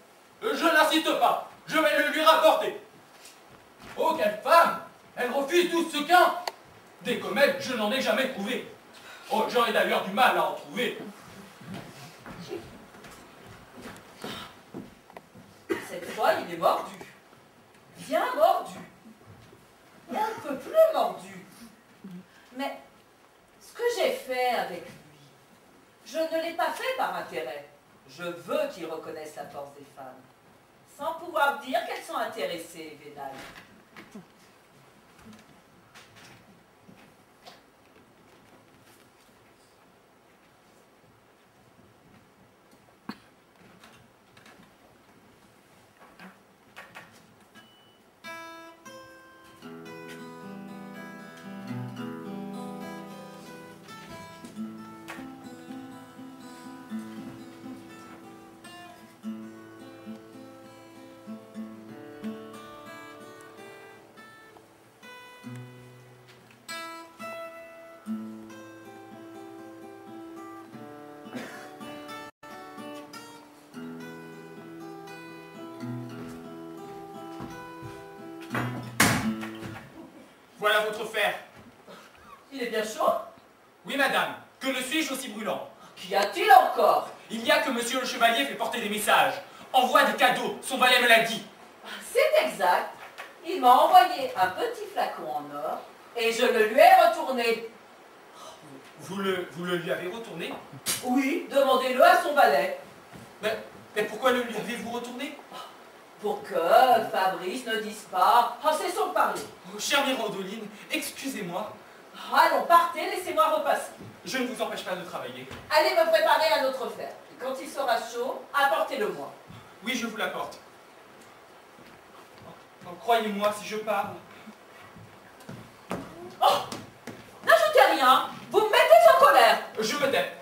Je n'insiste pas. Je vais le lui rapporter. Oh, quelle femme! Elle refuse 12 sequins. Des comètes, je n'en ai jamais trouvé. Oh, j'aurais d'ailleurs du mal à en trouver. Cette fois, il est mordu. Bien mordu. Et un peu plus mordu. Mais ce que j'ai fait avec lui, je ne l'ai pas fait par intérêt. Je veux qu'il reconnaisse la force des femmes, sans pouvoir dire qu'elles sont intéressées, Vénal. Voilà votre fer. Il est bien chaud? Oui, madame. Que ne suis-je aussi brûlant? Qu'y a-t-il encore? Il y a que monsieur le chevalier fait porter des messages. Envoie des cadeaux. Son valet me l'a dit. C'est exact. Il m'a envoyé un petit flacon en or et je le lui ai retourné. Vous le lui avez retourné? Oui, demandez-le à son valet. Mais pourquoi le lui avez-vous retourné? Pour que Fabrice ne dise pas « Ah, c'est son parler ». Oh, chère Mirandoline, excusez-moi. Allons, partez, laissez-moi repasser. Je ne vous empêche pas de travailler. Allez me préparer un autre fer. Et quand il sera chaud, apportez-le-moi. Oui, je vous l'apporte. Oh, croyez-moi, si je parle... Oh! N'ajoutez rien. Vous me mettez en colère. Je me tais.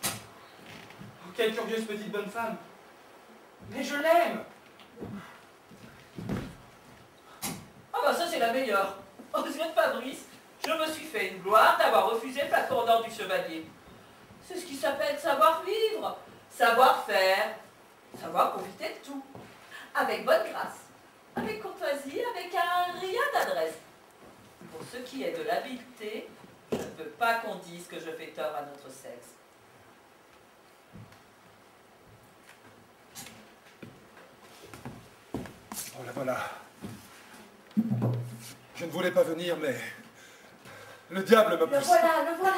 Oh, quelle curieuse petite bonne femme. Mais je l'aime. Ah bah ça c'est la meilleure. Aux yeux de Fabrice, je me suis fait une gloire d'avoir refusé le flacon d'or du chevalier. C'est ce qui s'appelle savoir-vivre, savoir-faire, savoir profiter de tout. Avec bonne grâce, avec courtoisie, avec un rien d'adresse. Pour ce qui est de l'habileté, je ne veux pas qu'on dise que je fais tort à notre sexe. Oh la voilà. Je ne voulais pas venir, mais le diable m'a poussé. Le voilà, le voilà.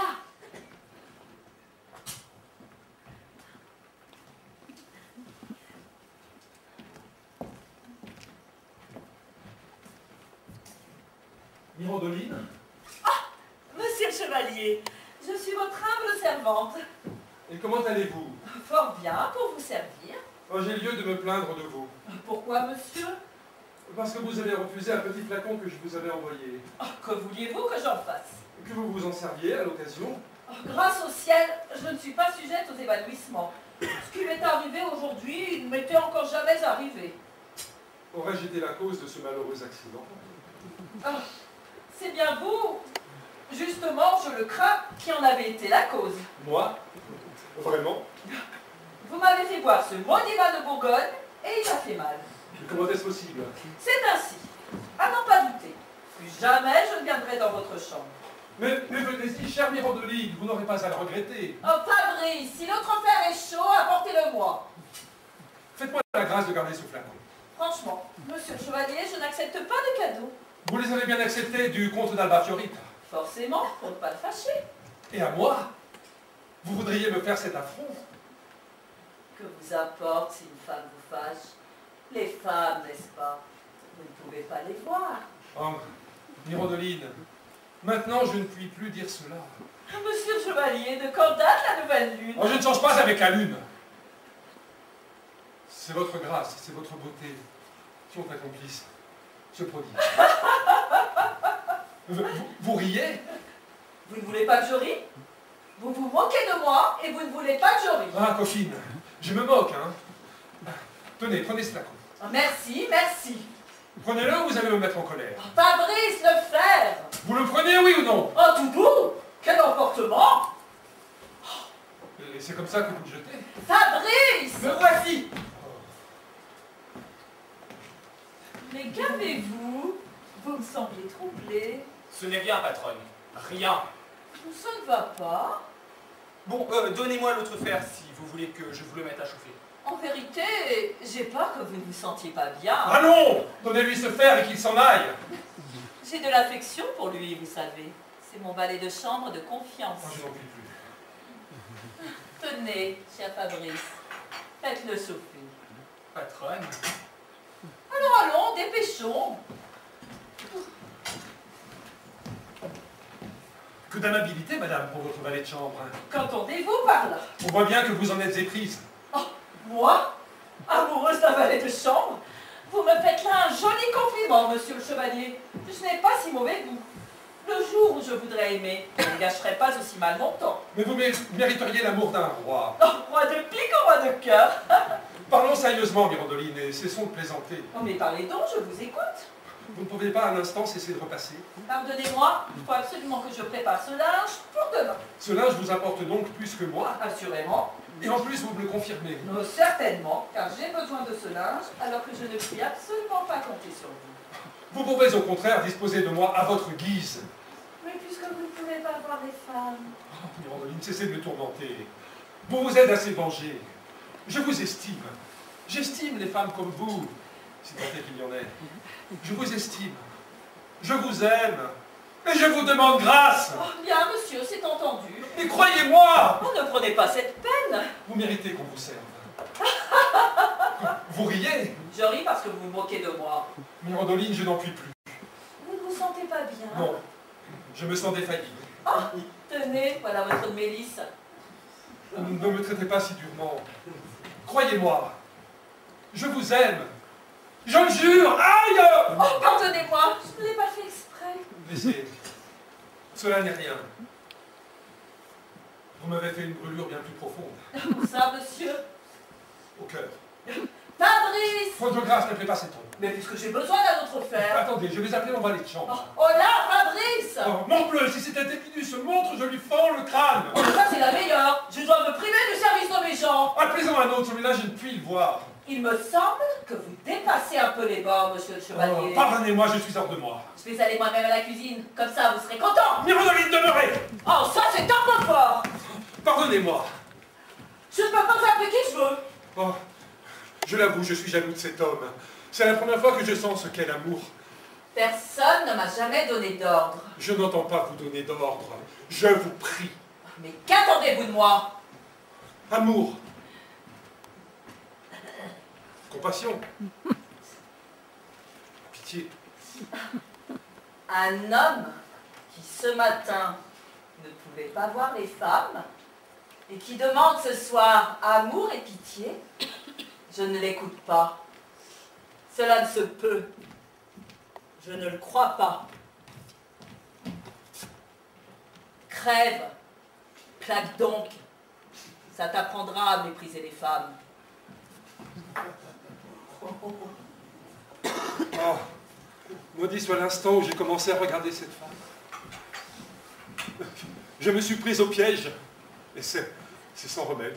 Mirandoline? Ah, monsieur le chevalier, je suis votre humble servante. Et comment allez-vous? Fort bien, pour vous servir. Oh, j'ai lieu de me plaindre de vous. Pourquoi, monsieur? Parce que vous avez refusé un petit flacon que je vous avais envoyé. Oh, que vouliez-vous que j'en fasse? Que vous vous en serviez à l'occasion. Oh, grâce au ciel, je ne suis pas sujette aux évanouissements. Ce qui m'est arrivé aujourd'hui, il ne m'était encore jamais arrivé. Aurais-je été la cause de ce malheureux accident? Oh, c'est bien vous, justement, je le crains, qui en avez été la cause. Moi? Vraiment? Vous m'avez fait boire ce maudit vin de Bourgogne, et il m'a fait mal. Mais comment est-ce possible? C'est ainsi. À n'en pas douter. Plus jamais je ne viendrai dans votre chambre. Mais venez-y, chère Mirandoline, vous n'aurez pas à le regretter. Oh, Fabrice, si l'autre fer est chaud, apportez-le-moi. Faites-moi la grâce de garder ce flacon. Franchement, monsieur le chevalier, je n'accepte pas de cadeaux. Vous les avez bien acceptés du comte d'Alba Fiorita. Forcément, pour ne pas le fâcher. Et à moi? Vous voudriez me faire cet affront? Que vous apporte si une femme vous fâche? Les femmes, n'est-ce pas? Vous ne pouvez pas les voir. Oh, Mirondoline, maintenant je ne puis plus dire cela. Monsieur le chevalier, de quand date la nouvelle lune? Oh, je ne change pas avec la lune. C'est votre grâce, c'est votre beauté qui ont accompli ce prodige. Vous riez? Vous ne voulez pas que je rie? Vous vous moquez de moi et vous ne voulez pas que je rie. Ah, coquine, je me moque, hein. Tenez, prenez ce flacon. Merci, merci. Prenez-le ou vous allez me mettre en colère? Fabrice Lefebvre! Vous le prenez, oui ou non? Oh, tout doux! Quel emportement! Et c'est comme ça que vous le jetez? Fabrice! Me voici! Mais qu'avez-vous? Vous me semblez troublé. Ce n'est rien, patronne. Rien. Ça ne va pas. Bon, donnez-moi l'autre fer si vous voulez que je vous le mette à chauffer. En vérité, j'ai peur que vous ne vous sentiez pas bien. Allons! Donnez-lui ce fer et qu'il s'en aille! J'ai de l'affection pour lui, vous savez. C'est mon valet de chambre de confiance. Oh, je n'en puis plus. Tenez, cher Fabrice, faites-le chauffer. Patronne? Allons, dépêchons. Que d'amabilité, madame, pour votre valet de chambre. Qu'entendez-vous par là? On voit bien que vous en êtes éprise. Oh, moi? Amoureuse d'un valet de chambre? Vous me faites là un joli compliment, monsieur le chevalier. Je n'ai pas si mauvais goût. Le jour où je voudrais aimer, je ne gâcherai pas aussi mal mon temps. Mais vous mériteriez l'amour d'un roi. Oh, roi de pique ou roi de cœur? Parlons sérieusement, Mirondoline, et cessons de plaisanter. Oh, mais parlez donc, je vous écoute. Vous ne pouvez pas un instant cesser de repasser? Pardonnez-moi, il faut absolument que je prépare ce linge pour demain. Ce linge vous importe donc plus que moi, Assurément. et en plus vous me le confirmez. Non, certainement, car j'ai besoin de ce linge, alors que je ne puis absolument pas compter sur vous. Vous pouvez au contraire disposer de moi à votre guise. Mais puisque vous ne pouvez pas voir les femmes... Oh, Mirondoline, cessez de me tourmenter. Vous vous êtes assez vengé. Je vous estime. J'estime les femmes comme vous, si tant est qu'il y en ait. Je vous estime. Je vous aime. Et je vous demande grâce. Oh, bien, monsieur, c'est entendu. Mais croyez-moi, Oh, ne prenez pas cette peine. vous méritez qu'on vous serve. Vous riez? Je ris parce que vous vous moquez de moi. Mirondoline, je n'en puis plus. Vous ne vous sentez pas bien? Non, je me sens défaillible. Oh, tenez, voilà votre mélisse. Ne me traitez pas si durement. Croyez-moi, je vous aime. Je le jure. Aïe! Oh, pardonnez-moi, je ne l'ai pas fait exprès. Laissez. Cela n'est rien. Vous m'avez fait une brûlure bien plus profonde. Où ça, monsieur? Au cœur. Fabrice! Faute de grâce, ne plaît pas cet homme. Mais puisque j'ai besoin d'un autre fer. Attendez, je vais appeler mon valet de chambre. Oh là, Fabrice! Oh, mon bleu, si cet individu se montre, je lui fends le crâne. Oh, ça c'est la meilleure. Je dois me priver du service de mes gens. Appelez-en un autre, celui-là, je ne puis le voir. Il me semble que vous dépassez un peu les bords, monsieur le chevalier. Oh, pardonnez-moi, je suis hors de moi. Je vais aller moi-même à la cuisine. Comme ça, vous serez content. Mirondoline, demeurez. Oh, ça c'est un peu fort. Pardonnez-moi. Je ne peux pas faire qui je veux. Oh, je l'avoue, je suis jaloux de cet homme. C'est la première fois que je sens ce qu'est l'amour. Personne ne m'a jamais donné d'ordre. Je n'entends pas vous donner d'ordre. Je vous prie. Mais qu'attendez-vous de moi? Amour. Compassion. Pitié. Un homme qui ce matin ne pouvait pas voir les femmes et qui demande ce soir amour et pitié, je ne l'écoute pas. Cela ne se peut. Je ne le crois pas. Crève, claque donc. Ça t'apprendra à mépriser les femmes. Oh, maudit soit l'instant où j'ai commencé à regarder cette femme. Je me suis prise au piège, et c'est sans remède.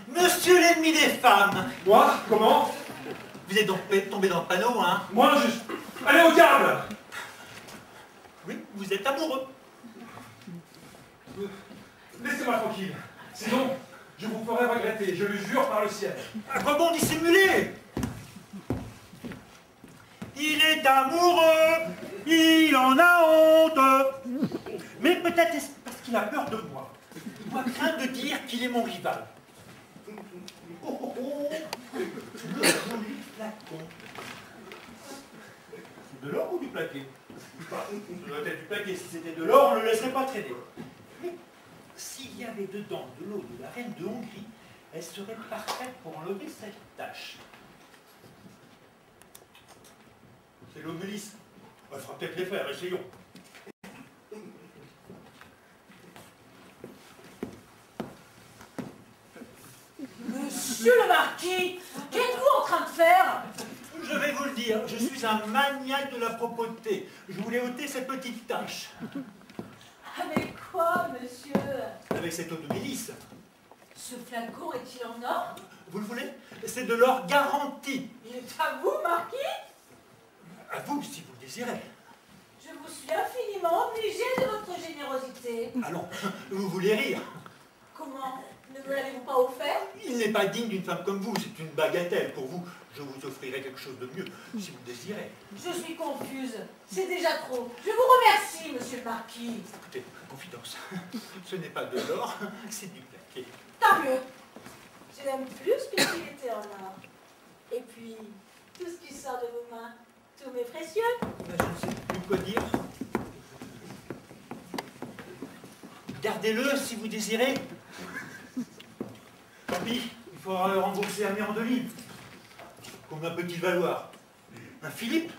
Monsieur l'ennemi des femmes! Moi? Comment? Vous êtes donc tombé dans le panneau, hein? Moi, allez au diable! Oui, vous êtes amoureux. Laissez-moi tranquille, sinon je vous ferai regretter, je le jure par le ciel. Un rebond dissimulé! Il est amoureux, il en a honte, Mais peut-être est-ce parce qu'il a peur de moi. Il doit craindre de dire qu'il est mon rival. Oh, oh, oh. Le joli flacon. C'est de l'or ou du plaqué? Ça doit être du plaqué. Si c'était de l'or, on ne le laisserait pas traîner. Mais s'il y avait dedans de l'eau de la reine de Hongrie, elle serait parfaite pour enlever cette tache. C'est l'eau de Mélisse. Il faudra peut-être les faire, essayons. Monsieur le marquis, qu'êtes-vous en train de faire? Je vais vous le dire, je suis un maniaque de la propreté. Je voulais ôter cette petite tache. Avec quoi, monsieur? Avec cette eau de Mélisse. Ce flacon est-il en or? Vous le voulez? C'est de l'or garanti. Il est à vous, marquis? À vous, si vous le désirez. Je vous suis infiniment obligée de votre générosité. Allons, vous voulez rire. Comment? Ne me l'avez-vous pas offert? Il n'est pas digne d'une femme comme vous, c'est une bagatelle pour vous. Je vous offrirai quelque chose de mieux, si vous le désirez. Je suis confuse. C'est déjà trop. Je vous remercie, monsieur le marquis. Écoutez, confidence, ce n'est pas de l'or, c'est du plaqué. Tant mieux. Je l'aime plus que s'il était en or. Et puis, tout ce qui sort de vos mains, tous mes précieux. Je ne sais plus quoi dire. Gardez-le si vous désirez. Tant pis, il faudra le rembourser à Mirandoline. Combien peut-il valoir? Un Philippe?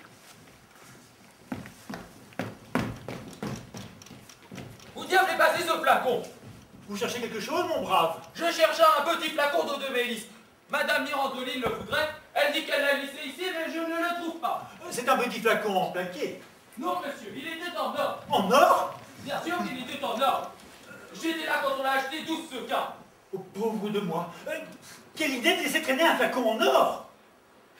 Où diable est passé ce flacon? Vous cherchez quelque chose, mon brave? Je cherchais un petit flacon d'eau de Mélisse. Madame Mirandoline le voudrait. Elle dit qu'elle l'a laissé ici, mais je ne le trouve pas. C'est un petit flacon en plaqué. Non, monsieur, il était en or. En or? Bien sûr qu'il était en or. J'étais là quand on l'a acheté 12 sequins. Oh, pauvre de moi. Quelle idée de laisser traîner un flacon en or?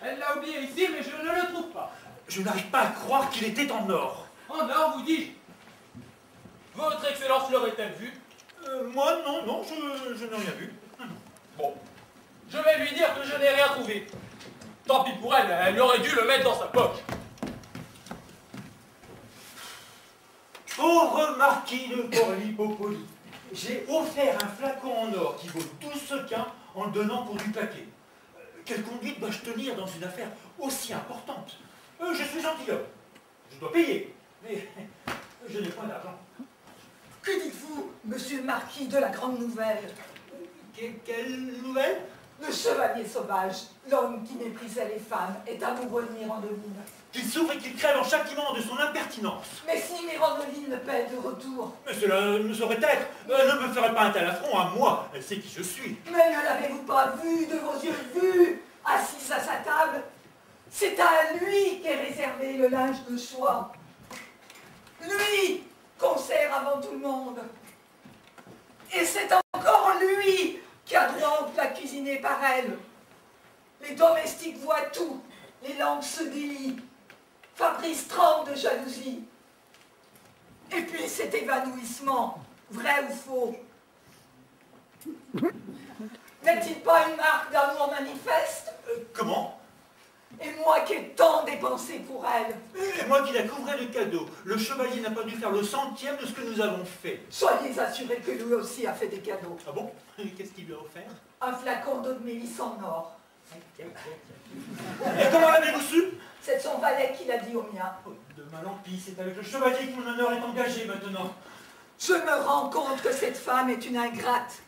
Elle l'a oublié ici, mais je ne le trouve pas. Je n'arrive pas à croire qu'il était en or. En or, vous dis-je? Votre Excellence l'aurait-elle vu? Moi, non, je n'ai rien vu. Bon, je vais lui dire que je n'ai rien trouvé. Tant pis pour elle, elle aurait dû le mettre dans sa poche. Pauvre marquis de Corlipopoli, j'ai offert un flacon en or qui vaut 12 sequins en le donnant pour du plaqué. Quelle conduite dois-je tenir dans une affaire aussi importante? Je suis gentilhomme, je dois payer, mais je n'ai point d'argent. Que dites-vous, monsieur le marquis, de la grande nouvelle? Quelle nouvelle? Le chevalier sauvage, l'homme qui méprisait les femmes, est amoureux de Mirandoline. Qu'il souffre et qu'il crève en châtiment de son impertinence. Mais si Mirandoline le paie de retour? Mais cela ne saurait être. Elle ne me ferait pas un tel affront à moi. Elle sait qui je suis. Mais ne l'avez-vous pas vu, de vos yeux vus, assise à sa table? C'est à lui qu'est réservé le linge de choix. Lui qu'on sert avant tout le monde. Et c'est encore lui qui a droit au plat cuisiné par elle. Les domestiques voient tout, les langues se délient. Fabrice tremble de jalousie. Et puis cet évanouissement, vrai ou faux? N'est-il pas une marque d'amour manifeste? Comment? Et moi qui ai tant dépensé pour elle. Et moi qui la couvrais de cadeaux. Le chevalier n'a pas dû faire le centième de ce que nous avons fait. Soyez assurés que lui aussi a fait des cadeaux. Ah bon? Qu'est-ce qu'il lui a offert? Un flacon d'eau de mélisse en or. Et comment l'avez-vous su? C'est son valet qui l'a dit au mien. Oh, de mal en pis, c'est avec le chevalier que mon honneur est engagé maintenant. Je me rends compte que cette femme est une ingrate.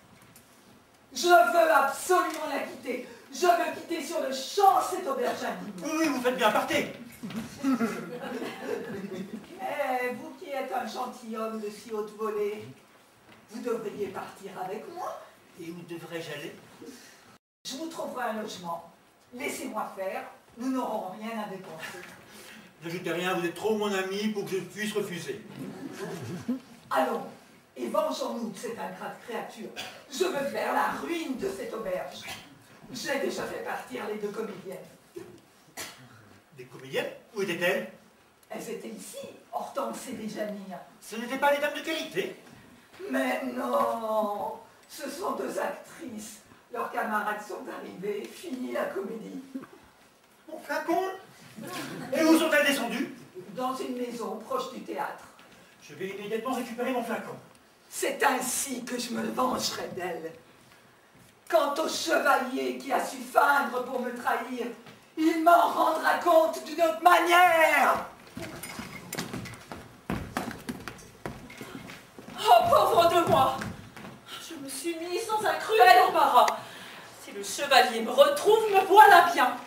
Je veux absolument la quitter. Je veux quitter sur le champ cette auberge indigne. Oui, vous faites bien, partez. Eh, vous qui êtes un gentilhomme de si haute volée, vous devriez partir avec moi. Et où devrais-je aller? Je vous trouverai un logement. Laissez-moi faire, nous n'aurons rien à dépenser. N'ajoutez rien, vous êtes trop mon ami pour que je puisse refuser. Allons, et vengeons-nous de cette ingrate créature. Je veux faire la ruine de cette auberge. J'ai déjà fait partir les 2 comédiennes. Des comédiennes? Où étaient-elles? Elles étaient ici, Hortense et Déjanire. Ce n'étaient pas des dames de qualité? Mais non, ce sont 2 actrices. Leurs camarades sont arrivés, fini la comédie. Mon flacon? Et où sont-elles descendues? Dans une maison proche du théâtre. Je vais immédiatement récupérer mon flacon. C'est ainsi que je me vengerai d'elle. Quant au chevalier qui a su feindre pour me trahir, il m'en rendra compte d'une autre manière. Oh, pauvre de moi! Je me suis mise dans un cruel embarras. Si le chevalier me retrouve, me voilà bien.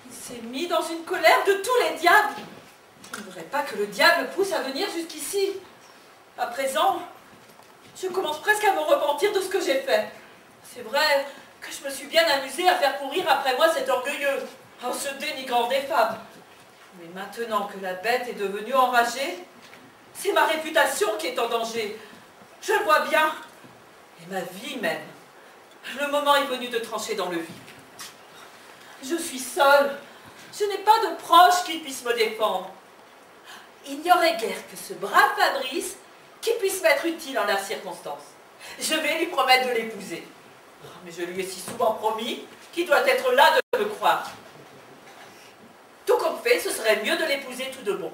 Il s'est mis dans une colère de tous les diables. Je ne voudrais pas que le diable pousse à venir jusqu'ici. À présent, je commence presque à me repentir de ce que j'ai fait. C'est vrai que je me suis bien amusée à faire courir après moi cet orgueilleux, en se dénigrant des femmes. Mais maintenant que la bête est devenue enragée, c'est ma réputation qui est en danger. Je le vois bien. Et ma vie même. Le moment est venu de trancher dans le vif. Je suis seule. Je n'ai pas de proches qui puissent me défendre. Il n'y aurait guère que ce brave Fabrice qui puisse m'être utile en leurs circonstances. Je vais lui promettre de l'épouser. Mais je lui ai si souvent promis qu'il doit être là de me croire. Tout compte fait, ce serait mieux de l'épouser tout de bon.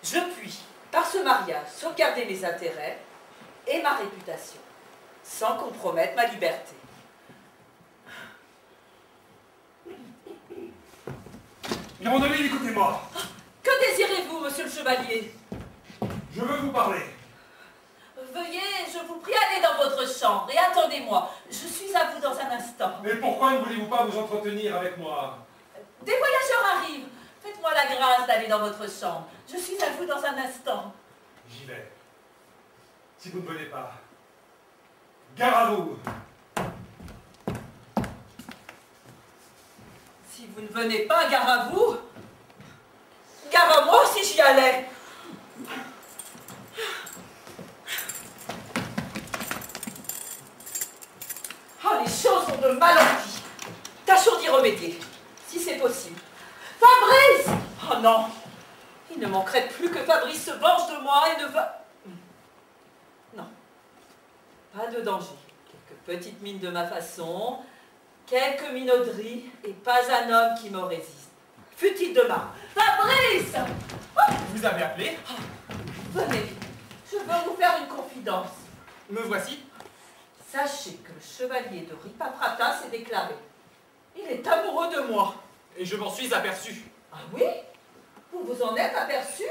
Je puis, par ce mariage, sauvegarder mes intérêts et ma réputation, sans compromettre ma liberté. Mirondoline, écoutez-moi. Que désirez-vous, monsieur le chevalier? Je veux vous parler. Veuillez, je vous prie, aller dans votre chambre et attendez-moi. Je suis à vous dans un instant. Mais pourquoi ne voulez-vous pas vous entretenir avec moi? Des voyageurs arrivent. Faites-moi la grâce d'aller dans votre chambre. Je suis à vous dans un instant. J'y vais. Si vous ne venez pas. Gare à vous. Si vous ne venez pas, gare à vous. Gare à moi si j'y allais. Oh, les choses sont de mal en pis. Tâchons d'y remédier, si c'est possible. Fabrice! Oh non! Il ne manquerait plus que Fabrice se venge de moi et ne va... Non. Pas de danger. Quelques petites mines de ma façon, quelques minauderies et pas un homme qui me résiste. Fut-il demain. Fabrice! Oh, Vous avez appelé? venez, je veux vous faire une confidence. Me voici. Sachez que le chevalier de Ripapratin s'est déclaré. Il est amoureux de moi. Et je m'en suis aperçu. Ah oui? Vous vous en êtes aperçu?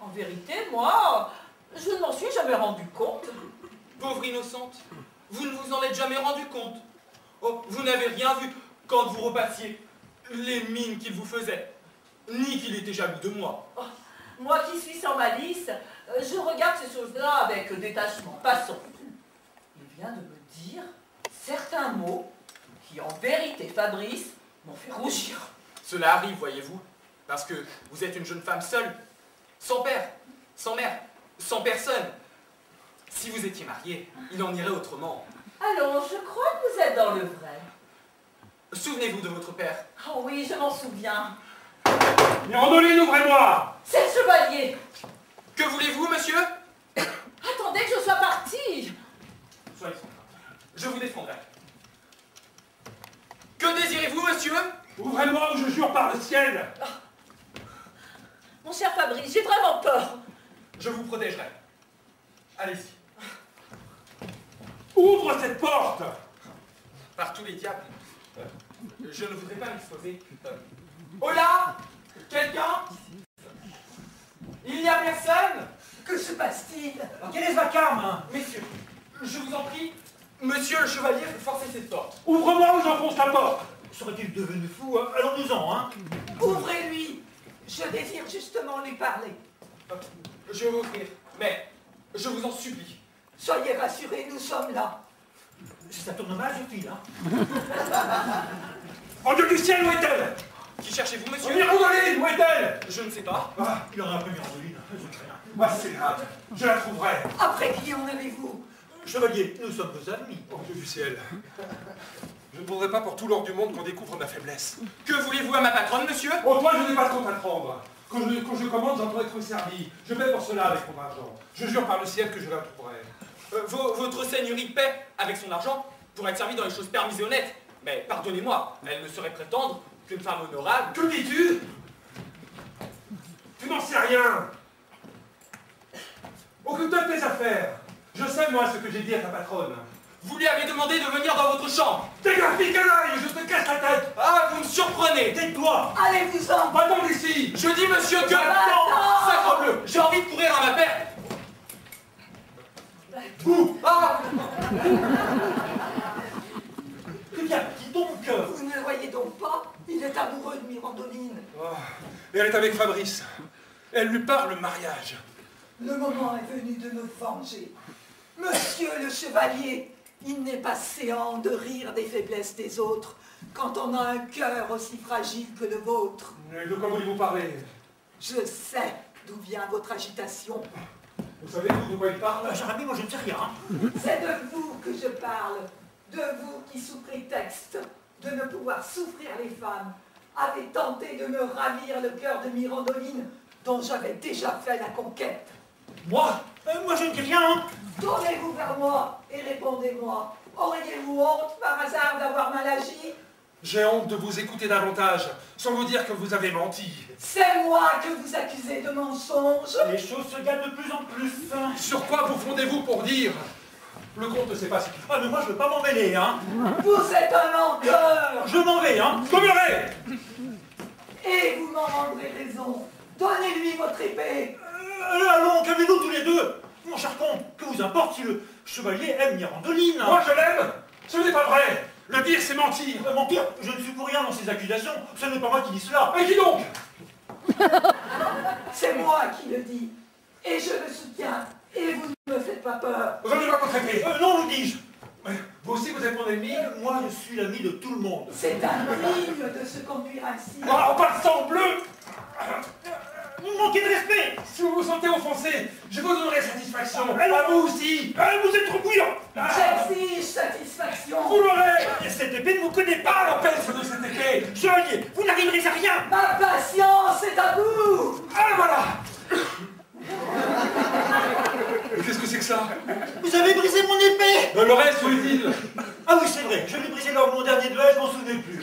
En vérité, moi, je ne m'en suis jamais rendu compte. Pauvre innocente, vous ne vous en êtes jamais rendu compte. Oh, vous n'avez rien vu quand vous repassiez les mines qu'il vous faisait, ni qu'il était jaloux de moi. Oh, moi qui suis sans malice, je regarde ces choses-là avec détachement. Passons. Il vient de me dire certains mots qui, en vérité, Fabrice, m'ont fait rougir. Cela arrive, voyez-vous, parce que vous êtes une jeune femme seule, sans père, sans mère, sans personne. Si vous étiez mariée, il en irait autrement. Allons, je crois que vous êtes dans le vrai. Souvenez-vous de votre père. Oh oui, je m'en souviens. Mirondoline, ouvrez-moi. C'est le chevalier. Que voulez-vous, monsieur? Attendez que je sois partie. Soyez sans crainte. Je vous défendrai. Que désirez-vous, monsieur? Ouvrez-moi ou je jure par le ciel. Mon cher Fabrice, j'ai vraiment peur. Je vous protégerai. Allez-y. Ouvre cette porte. Par tous les diables. Je ne voudrais pas m'exposer. Oh là! Quelqu'un? Il n'y a personne? Que se passe-t-il? Quel est ce vacarme? Messieurs, je vous en prie, monsieur le chevalier fait forcer cette porte. Ouvre-moi ou j'enfonce la porte. Serait-il devenu fou? Allons-nous-en, hein? Ouvrez-lui. Je désire justement lui parler. Je vais vous ouvrir, mais je vous en supplie. Soyez rassurés, nous sommes là. Si ça tourne mal, je file, hein? En Dieu du ciel, où est-elle? Qui cherchez-vous, monsieur? Mirondoline, où est-elle? Je ne sais pas. Ah, Il en a un peu Mirondoline, je sais rien. moi c'est grave. Je la trouverai. Après qui en avez-vous? Chevalier, nous sommes vos amis. Oh Dieu du ciel. Je ne voudrais pas pour tout l'or du monde qu'on découvre ma faiblesse. Que voulez-vous à ma patronne, monsieur? Oh, toi, je n'ai pas trop à prendre. Quand je commande, j'entends être servi. Je paie pour cela avec mon argent. Je jure par le ciel que je la trouverai. Votre seigneurie paie avec son argent pour être servie dans les choses permises et honnêtes. Mais pardonnez-moi, elle ne saurait prétendre qu'une femme honorable. Que dis-tu? Tu n'en sais rien. Occupe-toi de tes affaires. Je sais, moi, ce que j'ai dit à ta patronne. Vous lui avez demandé de venir dans votre chambre. Dégage, canaille, je te casse la tête. Ah, vous me surprenez. Tais-toi! Allez-vous-en! Va-t'en d'ici. Je dis, monsieur, que... Va-t'en. Sacrebleu, j'ai envie de courir à ma perte. Vous. Ah, Eh bien, dis donc! Vous ne le voyez donc pas? Il est amoureux de Mirandoline. Oh, et elle est avec Fabrice. Elle lui parle mariage. Le moment est venu de me venger. Monsieur le chevalier, il n'est pas séant de rire des faiblesses des autres quand on a un cœur aussi fragile que le vôtre. Et de quoi voulez-vous parler? Je sais d'où vient votre agitation. Vous savez de quoi il parle? Cher ami, moi je ne sais rien. C'est de vous que je parle. De vous qui, sous prétexte de ne pouvoir souffrir les femmes, avez tenté de me ravir le cœur de Mirandoline, dont j'avais déjà fait la conquête. Moi je ne dis rien. Tournez-vous vers moi et répondez-moi. Auriez-vous honte par hasard d'avoir mal agi? J'ai honte de vous écouter davantage, sans vous dire que vous avez menti. C'est moi que vous accusez de mensonge. Les choses se gâtent de plus en plus. Sur quoi vous fondez-vous pour dire? Le comte ne sait pas ce qu'il fait. Ah mais moi je veux pas m'en mêler, hein. Vous êtes un menteur. Je m'en vais, hein. Commerez! Et vous m'en rendrez raison. Donnez-lui votre épée. Allons, calmez-vous tous les deux. Mon cher comte, que vous importe si le chevalier aime Mirandoline? Moi je l'aime. Ce n'est pas vrai. Le dire c'est mentir. Mentir, je ne suis pour rien dans ces accusations. Ce n'est pas moi qui dis cela. Et qui donc? C'est moi qui le dis. Et je le soutiens. Et vous ne me faites pas peur. Rendez pas votre épée. Non, vous dis-je. Vous aussi vous êtes mon ennemi? Moi je suis l'ami de tout le monde. C'est indigne de se conduire ainsi. Oh, pas le sang bleu! Vous manquez de respect. Si vous vous sentez offensé, je vous donnerai satisfaction. À vous aussi. Vous êtes trop bouillant. J'exige satisfaction. Vous l'aurez. Cette épée ne vous connaît Pas pas. la peine de cette épée. Chevalier, vous n'arriverez à rien. Ma patience est à vous. Ah voilà. Mais qu'est-ce que c'est que ça? Vous avez brisé mon épée. Le reste, où est-il? Ah oui, c'est vrai, je l'ai brisé lors de mon dernier duel, je m'en souvenais plus.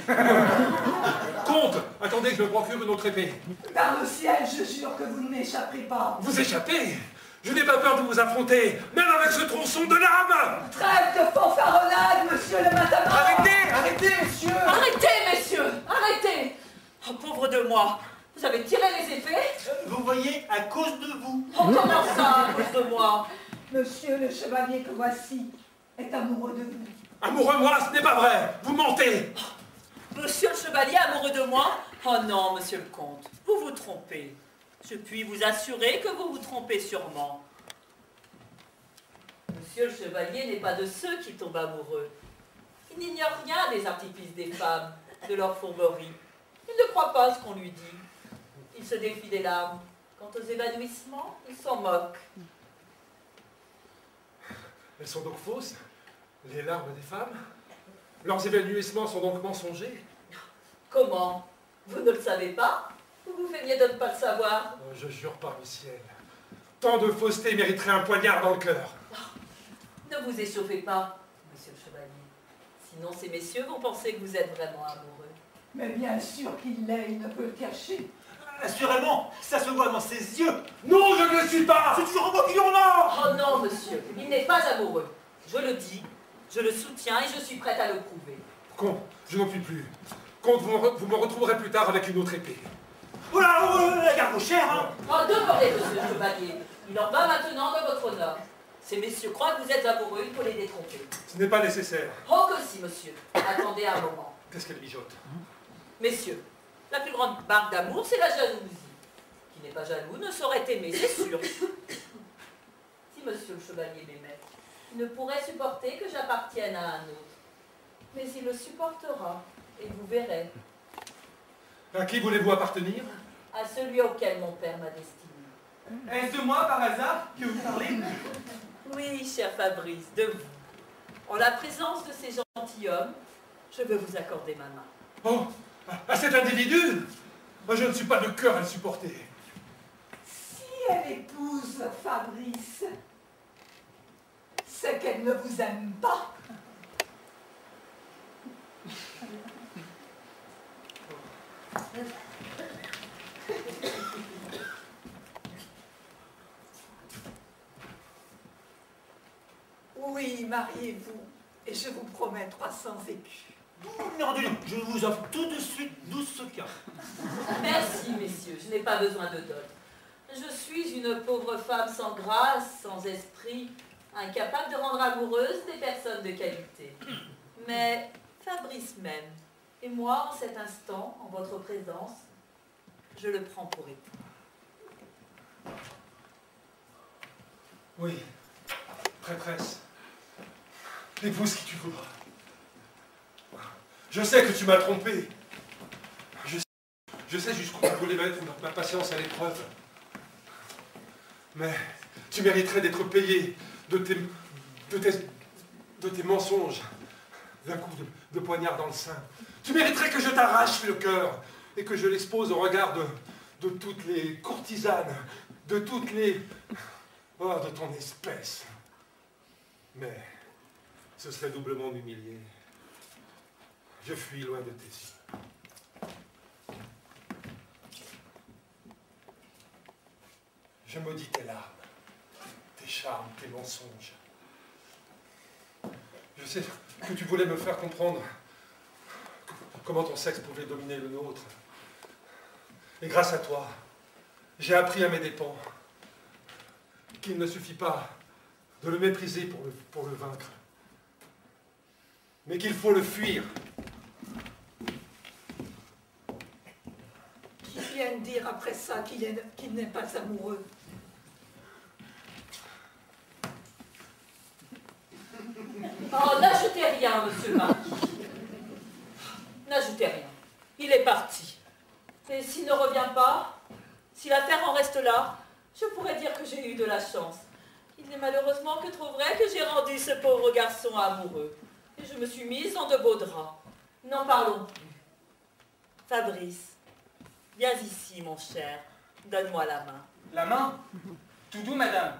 Comte, attendez que je me procure une autre épée. Par le ciel, je jure que vous ne m'échapperez pas. Vous échappez? Je n'ai pas peur de vous affronter, même avec ce tronçon de lame. Trêve de fanfaronnade, monsieur le matamor. arrêtez, arrêtez, monsieur. Arrêtez, messieurs, arrêtez. Oh, pauvre de moi. Vous avez tiré les épées? Vous voyez, à cause de vous. Oh, comment ça, à cause de moi? Monsieur le chevalier que voici est amoureux de vous. Amoureux, moi, ce n'est pas vrai. Vous mentez. Monsieur le chevalier amoureux de moi? Oh non, monsieur le comte, vous vous trompez. Je puis vous assurer que vous vous trompez sûrement. Monsieur le chevalier n'est pas de ceux qui tombent amoureux. Il n'ignore rien des artifices des femmes, de leur fourberie. Il ne croit pas ce qu'on lui dit. Il se défie des larmes. Quant aux évanouissements, il s'en moque. Elles sont donc fausses, les larmes des femmes? Leurs évanouissements sont donc mensongers? Comment? Vous ne le savez pas? Vous vous feignez de ne pas le savoir? Oh, je jure par le ciel. Tant de fausseté mériterait un poignard dans le cœur. Ne vous échauffez pas, monsieur le chevalier. Sinon, ces messieurs vont penser que vous êtes vraiment amoureux. Mais bien sûr qu'il l'est, il ne peut le cacher. Assurément, ça se voit dans ses yeux. Non, je ne le suis pas. C'est toujours moi qui en a. Oh non, monsieur, il n'est pas amoureux. Je le dis, je le soutiens et je suis prête à le prouver. Comte, je n'en puis plus. Comte, vous me retrouverez plus tard avec une autre épée. Oh là, la garde chère, hein. Oh, demandez, monsieur le chevalier. Il en va maintenant de votre honneur. Ces messieurs croient que vous êtes amoureux, il faut les détromper. Ce n'est pas nécessaire. Oh que si, monsieur. Attendez un moment. Qu'est-ce qu'elle mijote? Messieurs, la plus grande marque d'amour, c'est la jalousie. Qui n'est pas jaloux ne saurait aimer, c'est sûr. Si monsieur le chevalier m'aimait, il ne pourrait supporter que j'appartienne à un autre. Mais il le supportera, et vous verrez, À qui voulez-vous appartenir? à celui auquel mon père m'a destiné. Est-ce de moi par hasard que vous parlez? Oui, cher Fabrice, de vous. En la présence de ces gentilshommes, je veux vous accorder ma main. Oh, à cet individu? Moi, je ne suis pas de cœur à le supporter. Si elle épouse Fabrice, c'est qu'elle ne vous aime pas. Oui, mariez-vous, et je vous promets 300 écus. Mère Andeline, je vous offre tout de suite 12 sequins. Merci, messieurs, je n'ai pas besoin de dot. Je suis une pauvre femme sans grâce, sans esprit, incapable de rendre amoureuses des personnes de qualité. Mais Fabrice m'aime, et moi, en cet instant, en votre présence, je le prends pour époux. Oui, prêtresse, épouse qui tu voudras. Je sais que tu m'as trompé. Je sais jusqu'où tu voulais mettre ma patience à l'épreuve. Mais tu mériterais d'être payé de tes mensonges, d'un coup de poignard dans le sein. Tu mériterais que je t'arrache le cœur et que je l'expose au regard de toutes les courtisanes, de toutes les... Oh, de ton espèce. Mais ce serait doublement m'humilier. Je fuis loin de tes yeux. Je maudis tes larmes, tes charmes, tes mensonges. Je sais que tu voulais me faire comprendre comment ton sexe pouvait dominer le nôtre. Et grâce à toi, j'ai appris à mes dépens qu'il ne suffit pas de le mépriser pour le vaincre, mais qu'il faut le fuir. Qui vienne dire après ça qu'il n'est pas amoureux. Oh, n'ajoutez rien, monsieur le marquis. N'ajoutez rien. Il est parti. Et s'il ne revient pas, si l'affaire en reste là, je pourrais dire que j'ai eu de la chance. Il n'est malheureusement que trop vrai que j'ai rendu ce pauvre garçon amoureux. Et je me suis mise dans de beaux draps. N'en parlons plus. Fabrice, viens ici, mon cher. Donne-moi la main. La main? Tout doux, madame.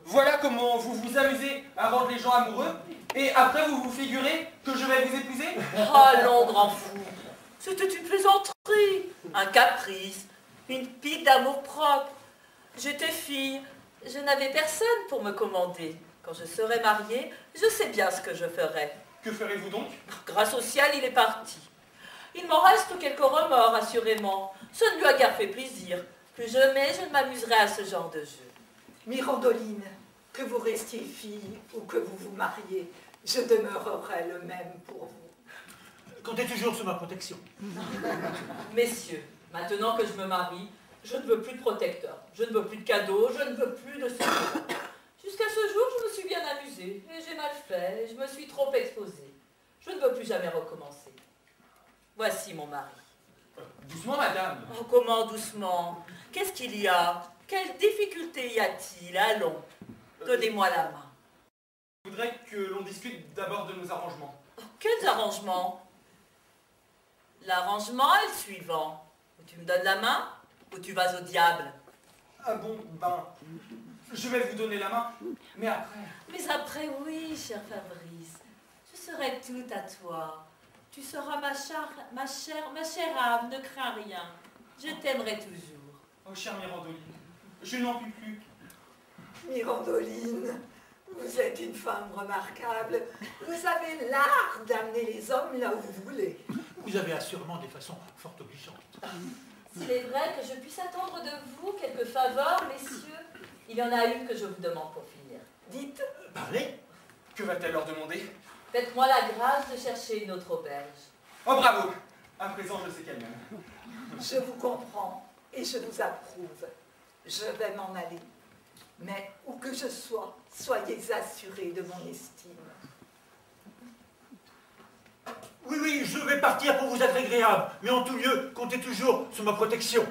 Voilà comment vous vous amusez à rendre les gens amoureux, et après vous vous figurez que je vais vous épouser? Allons, grand fou. C'était une plaisanterie, un caprice, une pique d'amour-propre. J'étais fille, je n'avais personne pour me commander. Quand je serai mariée, je sais bien ce que je ferai. Que ferez-vous donc? Grâce au ciel, il est parti. Il m'en reste quelques remords, assurément. Ça ne lui a guère fait plaisir. Plus jamais je ne m'amuserai à ce genre de jeu. Mirandoline, que vous restiez fille ou que vous vous mariez, je demeurerai le même pour vous. Comptez toujours sur ma protection. Messieurs, maintenant que je me marie, je ne veux plus de protecteur, je ne veux plus de cadeaux, je ne veux plus de secours. Jusqu'à ce jour, je me suis bien amusée, et j'ai mal fait, et je me suis trop exposée. Je ne veux plus jamais recommencer. Voici mon mari. Doucement, madame. Oh, comment doucement? Qu'est-ce qu'il y a? Quelle difficulté y a-t-il? Allons, donnez-moi la main. Je voudrais que l'on discute d'abord de nos arrangements. Oh, quels arrangements? L'arrangement est le suivant. Ou tu me donnes la main, ou tu vas au diable. Ah bon, ben, je vais vous donner la main, mais après... Mais après, oui, cher Fabrice, je serai tout à toi. Tu seras ma chère âme, ne crains rien. Je t'aimerai toujours. Oh, chère Mirandoline, je n'en puis plus. Mirandoline, vous êtes une femme remarquable. Vous avez l'art d'amener les hommes là où vous voulez. Vous avez assurément des façons fort obligeantes. S'il est vrai que je puisse attendre de vous quelques faveurs, messieurs, il y en a une que je vous demande pour finir. Dites, Parlez. Que va-t-elle leur demander? Faites-moi la grâce de chercher une autre auberge. Oh, bravo! À présent, je sais qu'elle-même. je vous comprends et je vous approuve. Je vais m'en aller. Mais où que je sois, soyez assurés de mon estime. Oui, oui, je vais partir pour vous être agréable, mais en tout lieu, comptez toujours sur ma protection.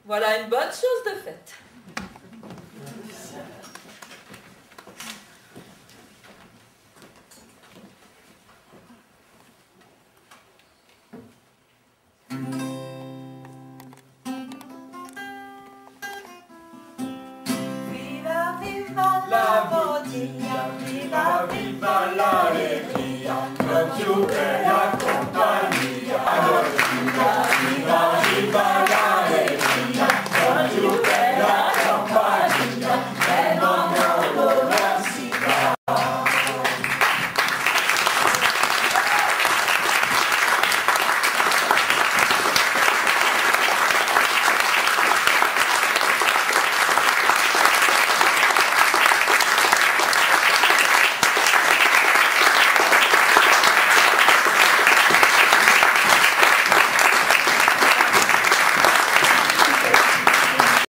Voilà une bonne chose de faite. Viva, viva la bottiglia, viva, viva l'alegria, non più che